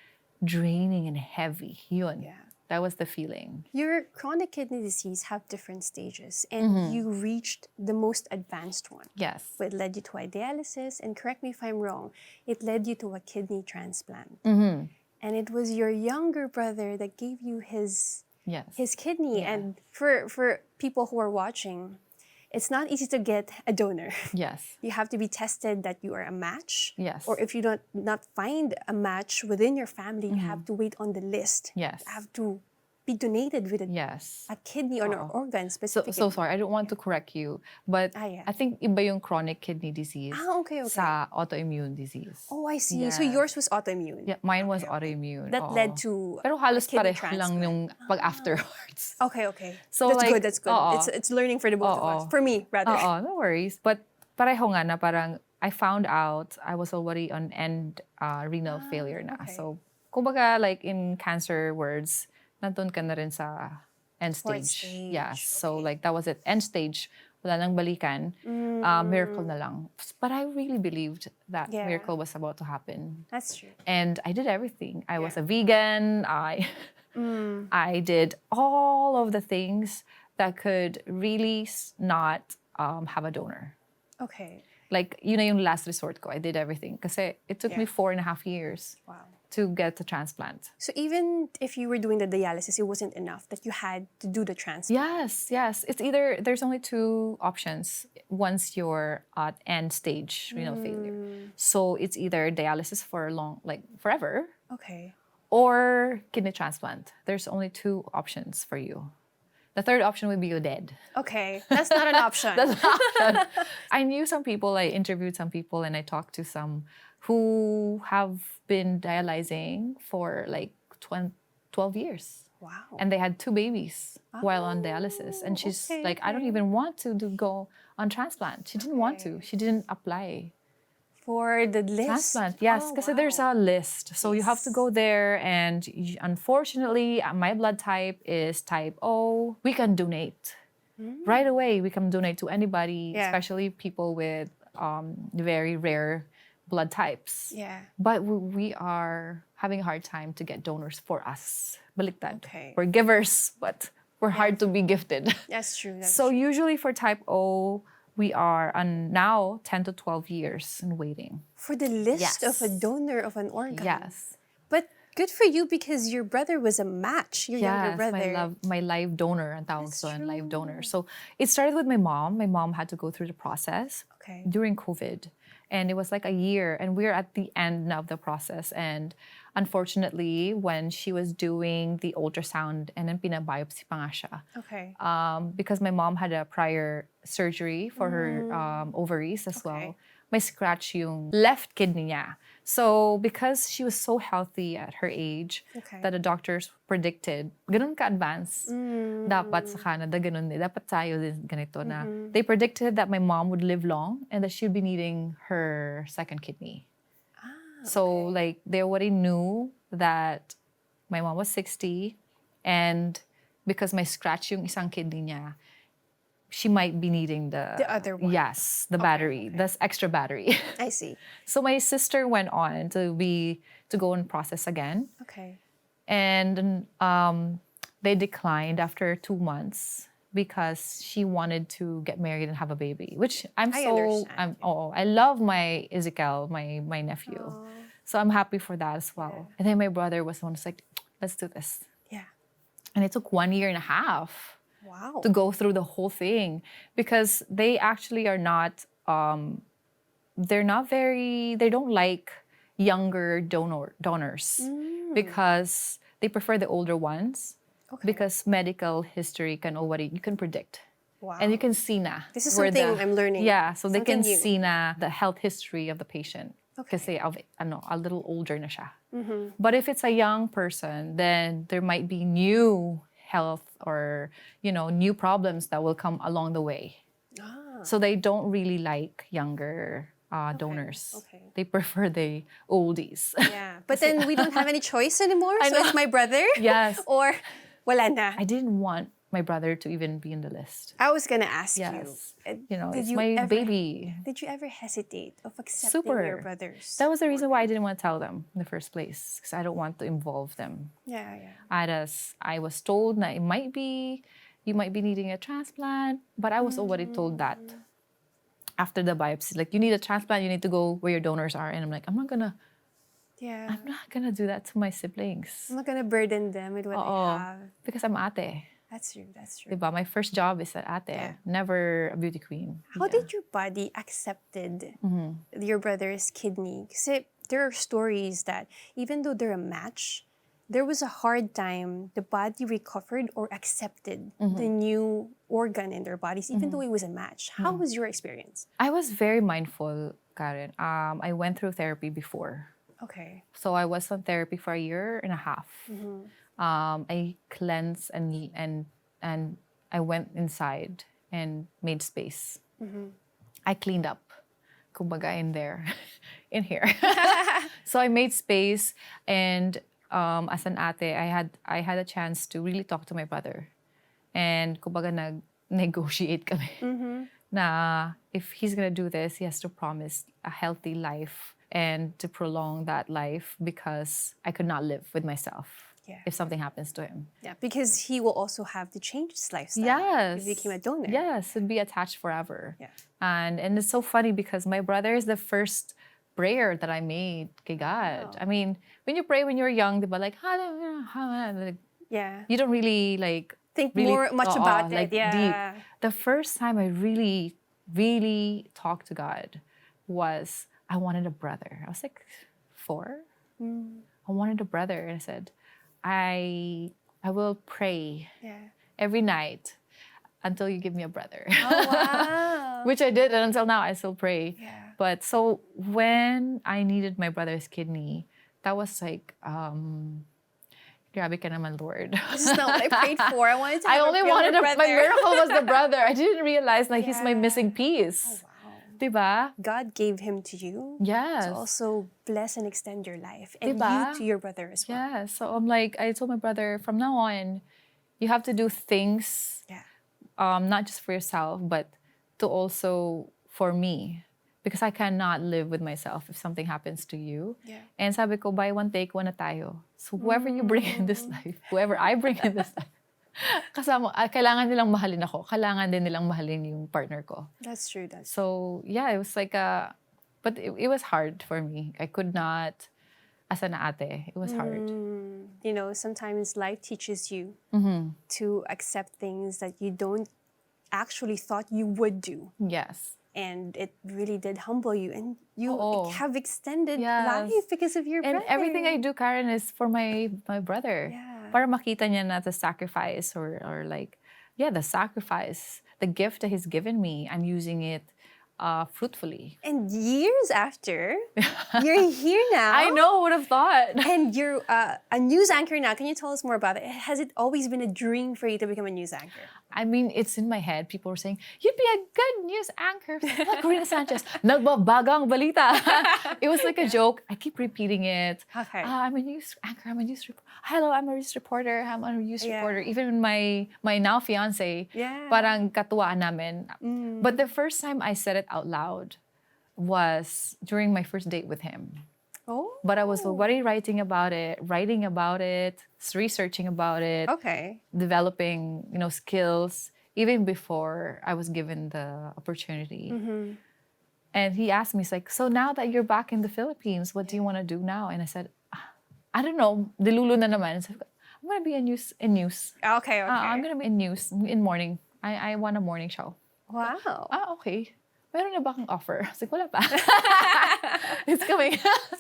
draining and heavy. Yun. Yeah. That was the feeling. Your chronic kidney disease have different stages, and you reached the most advanced one. Yes. It led you to a dialysis, and correct me if I'm wrong, it led you to a kidney transplant. And it was your younger brother that gave you his kidney. Yeah. And for people who are watching, it's not easy to get a donor. Yes. You have to be tested that you are a match. Yes. Or if you not find a match within your family, you have to wait on the list. Yes. You have to be donated with a kidney or an organ specifically. So sorry, I don't want to correct you, but yeah. I think iba yung chronic kidney disease Okay. sa autoimmune disease. Oh, I see. Yeah. So yours was autoimmune. Yeah, mine was autoimmune. That led to Pero halos kidney pareho lang yung pag afterwards. Okay. So that's like, good. That's good. It's learning for the both of us. For me, rather. No worries. But pareho nga na parang I found out I was already on end renal failure na. Okay. So kumbaga like in cancer words, nandun ka na rin sa end Fourth stage. stage. Yes. So like that was it. End stage. Wala nang balikan. Miracle na lang. But I really believed that miracle was about to happen. That's true. And I did everything. I was a vegan. I did all of the things that could really not have a donor. Okay. Like, yun na yung last resort ko. I did everything. Kasi it took me 4.5 years to get the transplant. So even if you were doing the dialysis, it wasn't enough that you had to do the transplant? Yes. It's either, there's only two options once you're at end stage renal failure. So it's either dialysis for forever. Okay. Or kidney transplant. There's only two options for you. The third option would be you're dead. Okay, that's not an option. That's an option. I knew some people, I interviewed some people, and I talked to some who have been dialyzing for like 12 years. Wow. And they had 2 babies while on dialysis. And she's like, I don't even want to go on transplant. She didn't want to. She didn't apply. For the list? Transplant, yes, because there's a list. So you have to go there, and unfortunately, my blood type is type O. We can donate. Right away, we can donate to anybody, especially people with very rare blood types. Yeah. But we are having a hard time to get donors for us. Baliktad. Okay. We're givers, but we're hard to be gifted. That's true. So usually for type O, we are on now 10 to 12 years in waiting. For the list of a donor of an organ? Yes. But good for you because your brother was a match, your younger brother. My live donor, ang tawag doon, live donor. So it started with my mom. My mom had to go through the process during COVID. And it was like a year, and we're at the end of the process. And unfortunately, when she was doing the ultrasound, and then pinabiopsy pa nga siya. Okay. Because my mom had a prior surgery for her ovaries as well. May scratch yung left kidney niya. So because she was so healthy at her age, that the doctors predicted, ganun ka-advance, dapat sa Canada, ganun din. Dapat tayo din ganito na. They predicted that my mom would live long and that she'd be needing her second kidney. So like they already knew that my mom was 60, and because my scratch yung isang kidney niya, she might be needing the other one. Yes, the battery, this extra battery. I see. So my sister went on to go and process again. Okay. And they declined after 2 months because she wanted to get married and have a baby, which I love my Ezekiel, my nephew. Aww. So I'm happy for that as well. Yeah. And then my brother was the one who's like, let's do this. Yeah. And it took 1.5 years. Wow. To go through the whole thing, because they actually are not, they don't like younger donors because they prefer the older ones because medical history you can predict. Wow. And you can see na. This is something I'm learning. Yeah, so they can Something new. see na the health history of the patient. Kasi a little older na siya. But if it's a young person, then there might be new health or, new problems that will come along the way. So they don't really like younger donors. Okay. They prefer the oldies. Yeah. But then we don't have any choice anymore. So it's my brother. Yes. Or wala na. I didn't want my brother to even be in the list. I was gonna ask Yes. you. It's my baby. Did you ever hesitate of accepting your brothers? That was the reason why I didn't want to tell them in the first place, because I don't want to involve them. Yeah. I was told that you might be needing a transplant, but I was already told that after the biopsy, like, you need a transplant, you need to go where your donors are. And I'm like, I'm not gonna do that to my siblings. I'm not gonna burden them with what they have. Because I'm ate. That's true. Diba? My first job is at ate, never a beauty queen. How did your body accepted your brother's kidney? Kasi there are stories that even though they're a match, there was a hard time the body recovered or accepted the new organ in their bodies, even though it was a match. How was your experience? I was very mindful, Karen. I went through therapy before. Okay. So I was on therapy for 1.5 years. I cleansed and I went inside and made space. I cleaned up, kumbaga, in there, in here. So I made space, and as an ate, I had a chance to really talk to my brother, and kumbaga nag-negotiate kami. Na if he's gonna do this, he has to promise a healthy life and to prolong that life, because I could not live with myself. If something happens to him. Yeah, because he will also have to change his lifestyle. Yes. If he became a donor. Yes, it'd be attached forever. Yeah. And it's so funny because my brother is the first prayer that I made kay God. I mean, when you pray when you're young, diba, like, yeah. you don't really think really, much about like, it. Yeah. Deep. The first time I really, really talked to God was I wanted a brother. I was like 4. I wanted a brother, and I said, I will pray every night until you give me a brother. Oh, wow. Which I did, and until now I still pray. Yeah. But so when I needed my brother's kidney, that was like, grabe ka naman, Lord. This is not what I prayed for. I wanted to have I only wanted brother. my miracle was the brother. I didn't realize he's my missing piece. Oh, wow. Diba? God gave him to you Yes. to also bless and extend your life. And Diba? you to your brother as well. Yeah. So I'm like, I told my brother, from now on, you have to do things, Yeah. not just for yourself, but to also for me. Because I cannot live with myself if something happens to you. Yeah. And sabi ko, buy one, take one na tayo. So whoever you bring in this life, whoever I bring in this life, kasama, kailangan nilang mahalin ako. Kailangan din nilang mahalin yung partner ko. That's true. So yeah, it was like but it was hard for me. I could not, as an ate, it was hard. You know, sometimes life teaches you to accept things that you don't actually thought you would do. Yes. And it really did humble you. And you Oo. have extended Yes. life because of your And brother. everything I do, Karen, is for my brother. Yeah. Para makita niya na the sacrifice or like, yeah, the sacrifice, the gift that he's given me, I'm using it fruitfully. And years after, you're here now. I know, who would have thought? And you're a news anchor now. Can you tell us more about it? Has it always been a dream for you to become a news anchor? I mean, it's in my head. People were saying, you'd be a good news anchor. Corina Sanchez, nagbabagang balita. It was like a joke. I keep repeating it. Okay. I'm a news anchor. I'm a news reporter. Hello, I'm a news reporter. I'm a news Yeah. reporter. Even my now fiance, Yeah. parang katuwaan namin. But the first time I said it out loud was during my first date with him. Oh. But I was already writing about it, researching about it, Okay. developing, skills even before I was given the opportunity. And he asked me, he's like, so now that you're back in the Philippines, what do you want to do now? And I said, I don't know, dilulo na naman. So, I'm going to be in news. Okay. I'm going to be in news, in morning. I want a morning show. Wow. Okay. Meron na ba kang offer? I was like, wala pa. It's coming.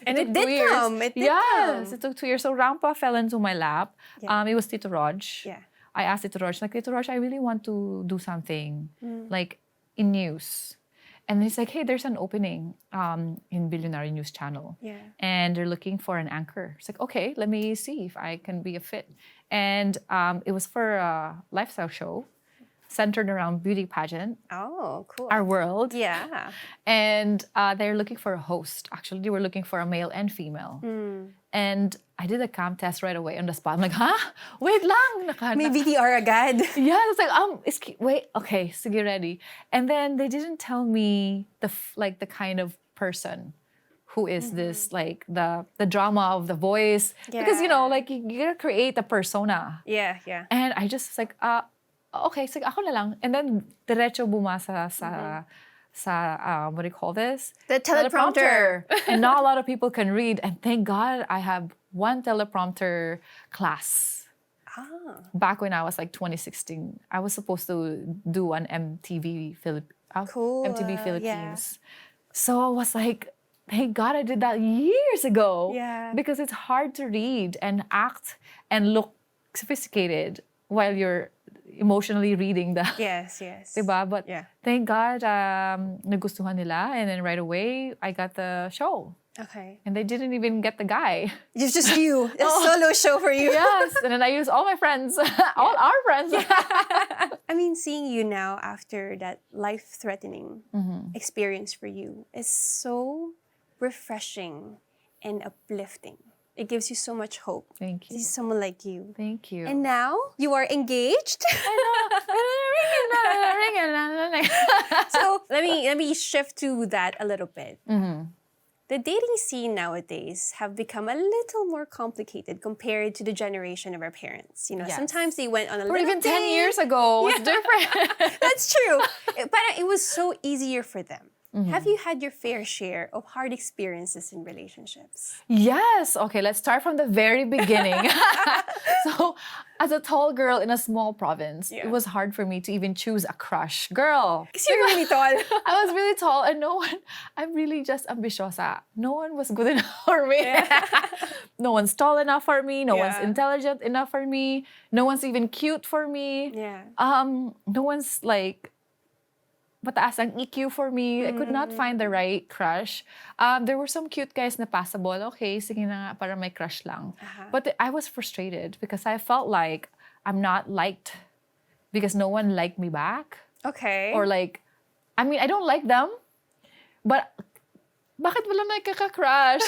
And it took did 2 years. come. It did Yes, come. it took 2 years. So Rampa fell into my lap. Yeah. It was Tito Raj. Yeah. I asked Tito Raj, like, Tito Raj, I really want to do something like in news. And he's like, hey, there's an opening in Billionaire News Channel. Yeah. And they're looking for an anchor. It's like, okay, let me see if I can be a fit. And it was for a lifestyle show centered around beauty pageant, Oh, cool. our world. Yeah. And they're looking for a host. Actually, they were looking for a male and female. And I did a cam test right away on the spot. I'm like, huh? Wait lang. May VDR agad. Yeah, it's like, wait, okay, sige, ready. And then they didn't tell me the kind of person who is this, like the drama of the voice. Because, Yeah. like you gotta create a persona. Yeah. And I just was like, okay, sige, ako na lang. And then, diretso bumasa sa what do you call this? The teleprompter. And not a lot of people can read. And thank God I have one teleprompter class. Back when I was like 2016, I was supposed to do an MTV Cool. MTV Philippines. So I was like, thank God I did that years ago. Yeah. Because it's hard to read and act and look sophisticated while you're emotionally reading the... Yes. Diba? But Yeah. thank God nagustuhan nila. And then right away, I got the show. Okay. And they didn't even get the guy. It's just you. A solo show for you. Yes. And then I used all my friends, all our friends. I mean, seeing you now after that life-threatening experience for you is so refreshing and uplifting. It gives you so much hope. Thank To you. see someone like you. Thank you. And now you are engaged. So let me shift to that a little bit. The dating scene nowadays have become a little more complicated compared to the generation of our parents. Yes. Sometimes they went on a Or little even 10 date. years ago, it's different. That's true. But it was so easier for them. Have you had your fair share of hard experiences in relationships? Yes. Okay, let's start from the very beginning. So, as a tall girl in a small province, Yeah. it was hard for me to even choose a crush. Girl. Because you're really tall. I was really tall and I'm really just ambitiosa. No one was good enough for me. No one's tall enough for me. No one's Yeah. intelligent enough for me. No one's even cute for me. Yeah. No one's like mataas ang EQ for me. I could not find the right crush. There were some cute guys na passable. Okay, sige na nga, para may crush lang. But I was frustrated because I felt like I'm not liked because no one liked me back. Okay. Or like, I mean, I don't like them, But bakit wala nagkaka-crush?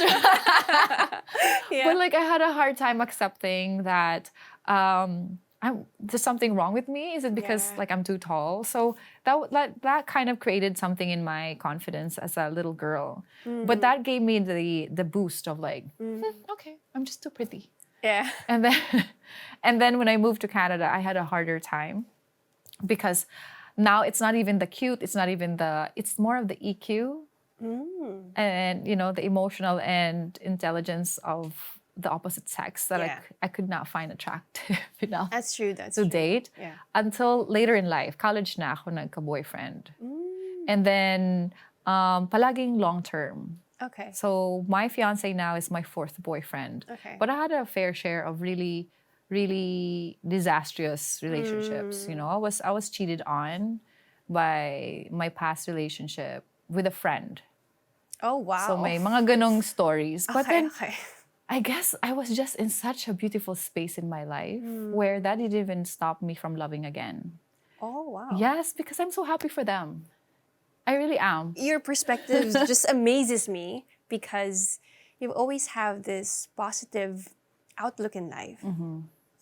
Yeah. But like I had a hard time accepting that there's something wrong with me. Is it because like I'm too tall? So that kind of created something in my confidence as a little girl. But that gave me the boost of like, okay, I'm just too pretty. Yeah. And then and then when I moved to Canada, I had a harder time because now it's not even the cute, it's more of the EQ. And the emotional and intelligence of the opposite sex that I could not find attractive enough That's true. to date until later in life. College na ako nagka-boyfriend. And then palaging long term. Okay. So my fiance now is my fourth boyfriend. Okay. But I had a fair share of really, really disastrous relationships. I was cheated on by my past relationship with a friend. Oh, wow. So may mga ganong stories. But then Okay. I guess I was just in such a beautiful space in my life where that didn't even stop me from loving again. Oh, wow. Yes, because I'm so happy for them. I really am. Your perspective just amazes me because you always have this positive outlook in life.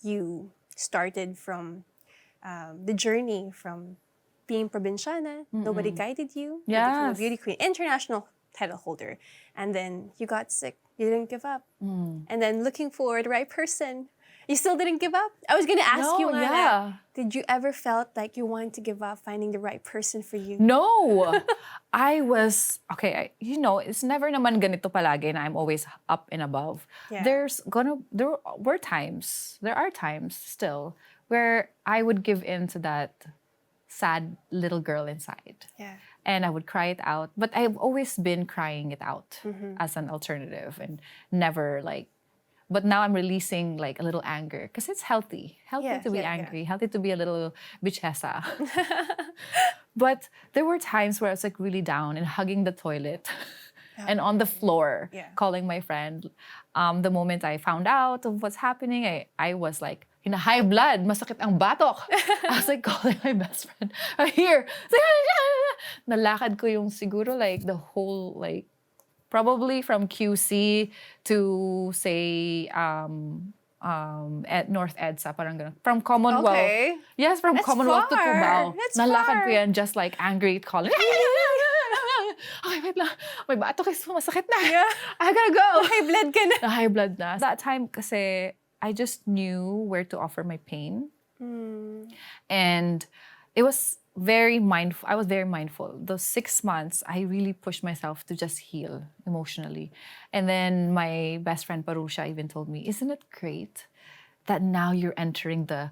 You started from the journey from being probinsyana, nobody guided you, you became a beauty queen, international title holder, and then you got sick. You didn't give up. And then looking for the right person, you still didn't give up. I was gonna ask you, Ana, did you ever felt like you wanted to give up finding the right person for you? No. I was, okay, it's never naman ganito palagi na I'm always up and above. Yeah. There are times still where I would give in to that sad little girl inside. Yeah. And I would cry it out. But I've always been crying it out as an alternative and never but now I'm releasing like a little anger because it's healthy. Healthy to be angry, healthy to be a little bichesa. But there were times where I was like really down and hugging the toilet and on the floor, calling my friend. The moment I found out of what's happening, I was like, in a high blood, masakit ang batok. I was like calling my best friend, here. Nalakad ko yung siguro like the whole probably from QC to say at North EDSA, parang ganun. From Commonwealth. Okay. Yes, from That's Commonwealth to far. Cubao. That's Nalakad far. ko yan just like angry calling. Okay, wait lang. May batok kasi masakit na. Yeah. I gotta go. High blood ka na. High blood na. That time kasi I just knew where to offer my pain. And it was very mindful. I was very mindful. Those 6 months, I really pushed myself to just heal emotionally. And then my best friend Parusha even told me, isn't it great that now you're entering the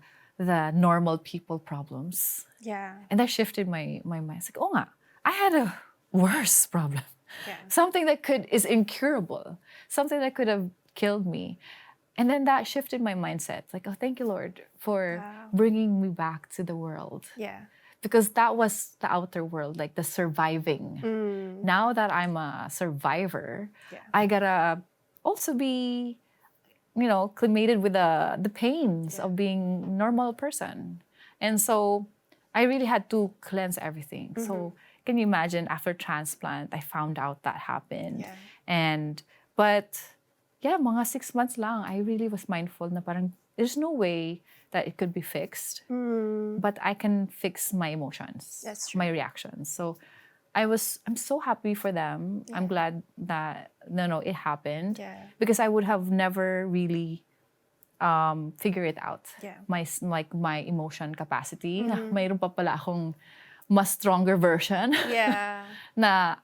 normal people problems? Yeah. And that shifted my mind. It's like, oh nga, I had a worse problem. Yeah. Something that is incurable. Something that could have killed me. And then that shifted my mindset. Like, oh, thank you, Lord, for bringing me back to the world. Yeah. Because that was the outer world, like the surviving. Now that I'm a survivor, I gotta also be, acclimated with the pains of being a normal person. And so I really had to cleanse everything. So can you imagine after transplant, I found out that happened. Yeah. But mga 6 months lang, I really was mindful na parang there's no way that it could be fixed, but I can fix my emotions, That's true. my reactions. So I'm so happy for them. I'm glad that it happened because I would have never really figured it out. My emotion capacity. Na mayroon pa pala akong mas stronger version. Yeah. Na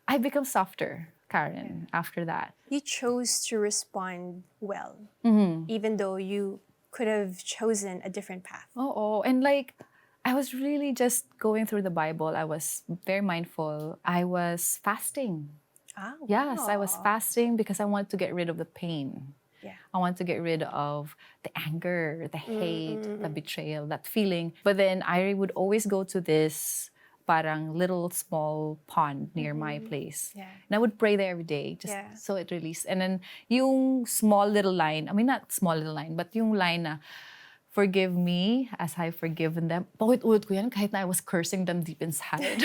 I become softer, Karen, after that. You chose to respond well, even though you could have chosen a different path. Oh, and I was really just going through the Bible. I was very mindful. I was fasting. Oh, Yes, I was wow. fasting because I wanted to get rid of the pain. Yeah. I want to get rid of the anger, the hate, the betrayal, that feeling. But then I would always go to this parang little small pond near my place. Yeah. And I would pray there every day just so it released. And then yung small little line, I mean not small little line, but yung line na forgive me as I've forgiven them. Paulit-ulit ko yan kahit na I was cursing them deep inside.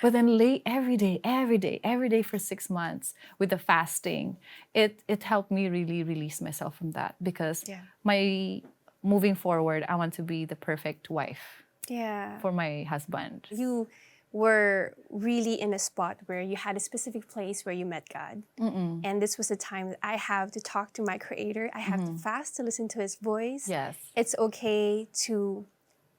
But then every day for 6 months with the fasting, it helped me really release myself from that because moving forward, I want to be the perfect wife for my husband. You were really in a spot where you had a specific place where you met God. And this was the time that I have to talk to my Creator. I have to fast to listen to His voice. Yes. It's okay to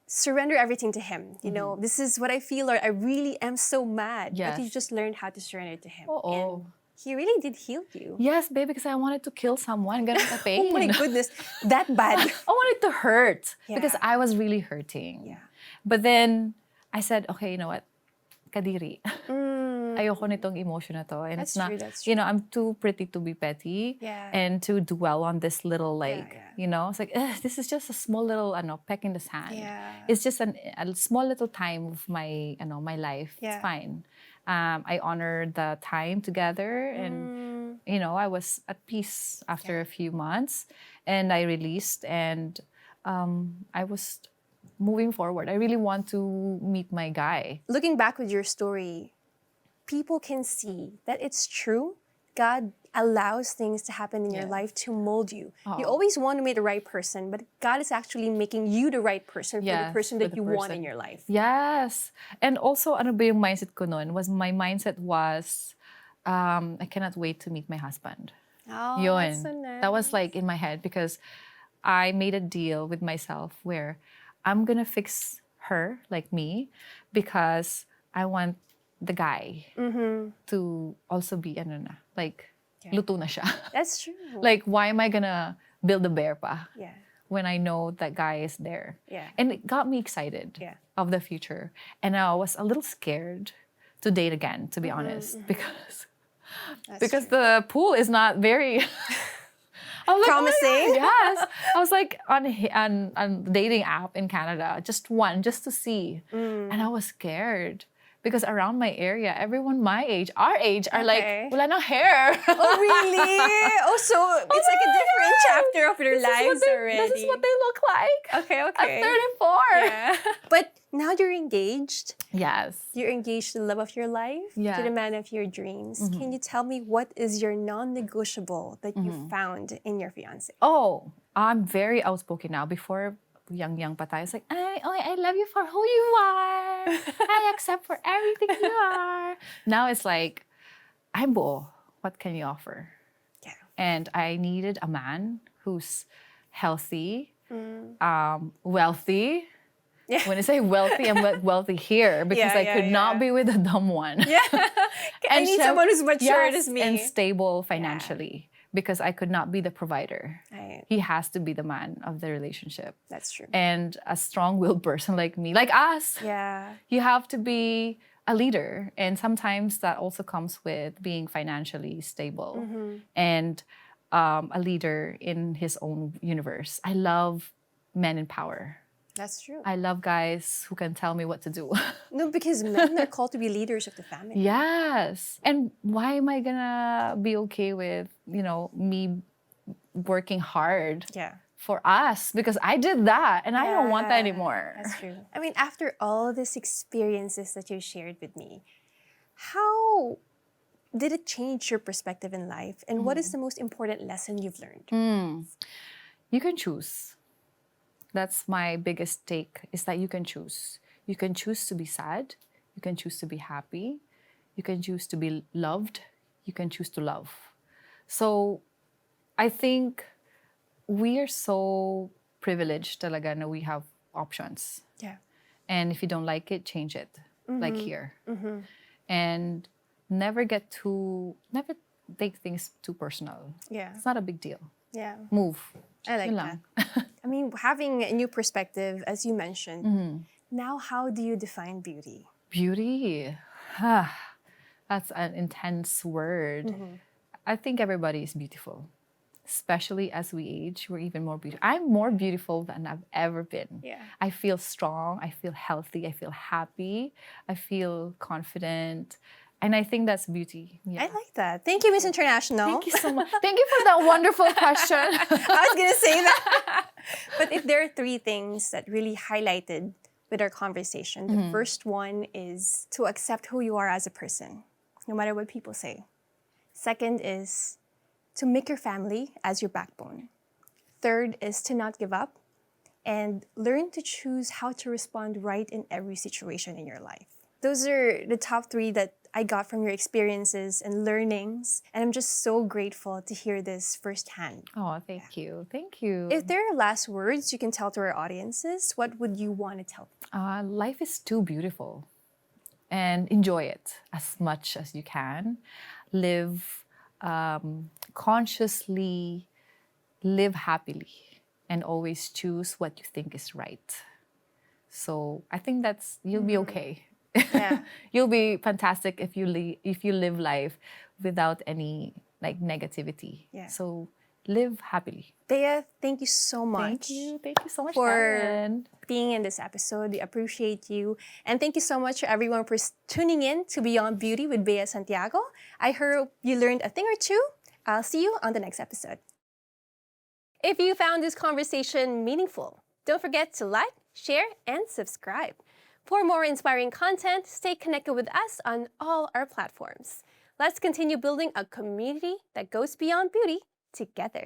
surrender everything to Him. You know, this is what I feel, or I really am so mad. Yes. But you just learned how to surrender to Him. Oo. And He really did heal you. Yes, babe, because I wanted to kill someone. Ganun ka pain. Oh my goodness, that bad. I wanted to hurt because Yeah. I was really hurting. Yeah. But then I said, okay, you know what? Kadiri. Ayoko nitong emotion na to. And That's it's not, true, that's you know, I'm too pretty to be petty. Yeah. And to dwell on this little, like, yeah. you know, it's like, this is just a small little, peck in the sand. Yeah. It's just a small little time of my, my life. Yeah. It's fine. I honored the time together and, you know, I was at peace after a few months and I released and I was moving forward. I really want to meet my guy. Looking back with your story, people can see that it's true. God allows things to happen in your life to mold you. You always want to meet the right person, but God is actually making you the right person for the person that you want in your life. Yes. And also, ano ba yung mindset ko nun? My mindset was, I cannot wait to meet my husband. Oh, Yun. that's so nice. That was like in my head because I made a deal with myself where I'm gonna fix her, like me, because I want the guy to also be, like, luto na siya. That's true. Like, why am I gonna build a bear pa? Yeah. When I know that guy is there. Yeah. And it got me excited of the future. And I was a little scared to date again, to be honest, because the pool is not very I was like, promising. oh my God, yes. I was like on dating app in Canada, just to see. And I was scared. Because around my area, everyone my age, our age, are like, wala na hair. Oh, really? Oh, so it's like a different chapter of your lives already. This is what they look like. Okay. At 34. Yeah. But now you're engaged. Yes. You're engaged to the love of your life, to the man of your dreams. Can you tell me what is your non-negotiable that you found in your fiancé? Oh, I'm very outspoken now. Before, young pa tayo, it's like, I love you for who you are. I accept for everything you are. Now it's like, I'm buo. What can you offer? Yeah. And I needed a man who's healthy, wealthy. Yeah. When I say wealthy, I'm wealthy here because I could not be with a dumb one. Yeah. I need someone who's mature as me. And stable financially. Because I could not be the provider. Right. He has to be the man of the relationship. That's true. And a strong-willed person like me, like us. Yeah. You have to be a leader. And sometimes that also comes with being financially stable. And a leader in his own universe. I love men in power. That's true. I love guys who can tell me what to do. No, because men are called to be leaders of the family. Yes. And why am I gonna be okay with, me working hard for us? Because I did that and I don't want that anymore. That's true. I mean, after all these experiences that you shared with me, how did it change your perspective in life? And what is the most important lesson you've learned? You can choose. That's my biggest take, is that you can choose. You can choose to be sad. You can choose to be happy. You can choose to be loved. You can choose to love. So I think we are so privileged talaga na we have options. Yeah. And if you don't like it, change it. Like here. And never take things too personal. Yeah. It's not a big deal. Yeah. Move. I like Yun that. lang. I mean, having a new perspective, as you mentioned, now how do you define beauty? Beauty. That's an intense word. I think everybody is beautiful. Especially as we age, we're even more beautiful. I'm more beautiful than I've ever been. Yeah. I feel strong. I feel healthy. I feel happy. I feel confident. And I think that's beauty. Yeah. I like that. Thank you, Miss International. Thank you so much. Thank you for that wonderful question. I was going to say that. But if there are 3 things that really highlighted with our conversation, the first one is to accept who you are as a person, no matter what people say. Second is to make your family as your backbone. Third is to not give up and learn to choose how to respond right in every situation in your life. Those are the top 3 that I got from your experiences and learnings, and I'm just so grateful to hear this firsthand. Oh, thank you. Thank you. If there are last words you can tell to our audiences, what would you want to tell them? Life is too beautiful, and enjoy it as much as you can. Live consciously, live happily, and always choose what you think is right. So I think you'll be okay. Yeah. You'll be fantastic if you live life without any negativity. Yeah. So live happily. Bea, thank you so much. Thank you so much for Karen. being in this episode. We appreciate you. And thank you so much to everyone for tuning in to Beyond Beauty with Bea Santiago. I hope you learned a thing or two. I'll see you on the next episode. If you found this conversation meaningful, don't forget to like, share, and subscribe. For more inspiring content, stay connected with us on all our platforms. Let's continue building a community that goes beyond beauty together.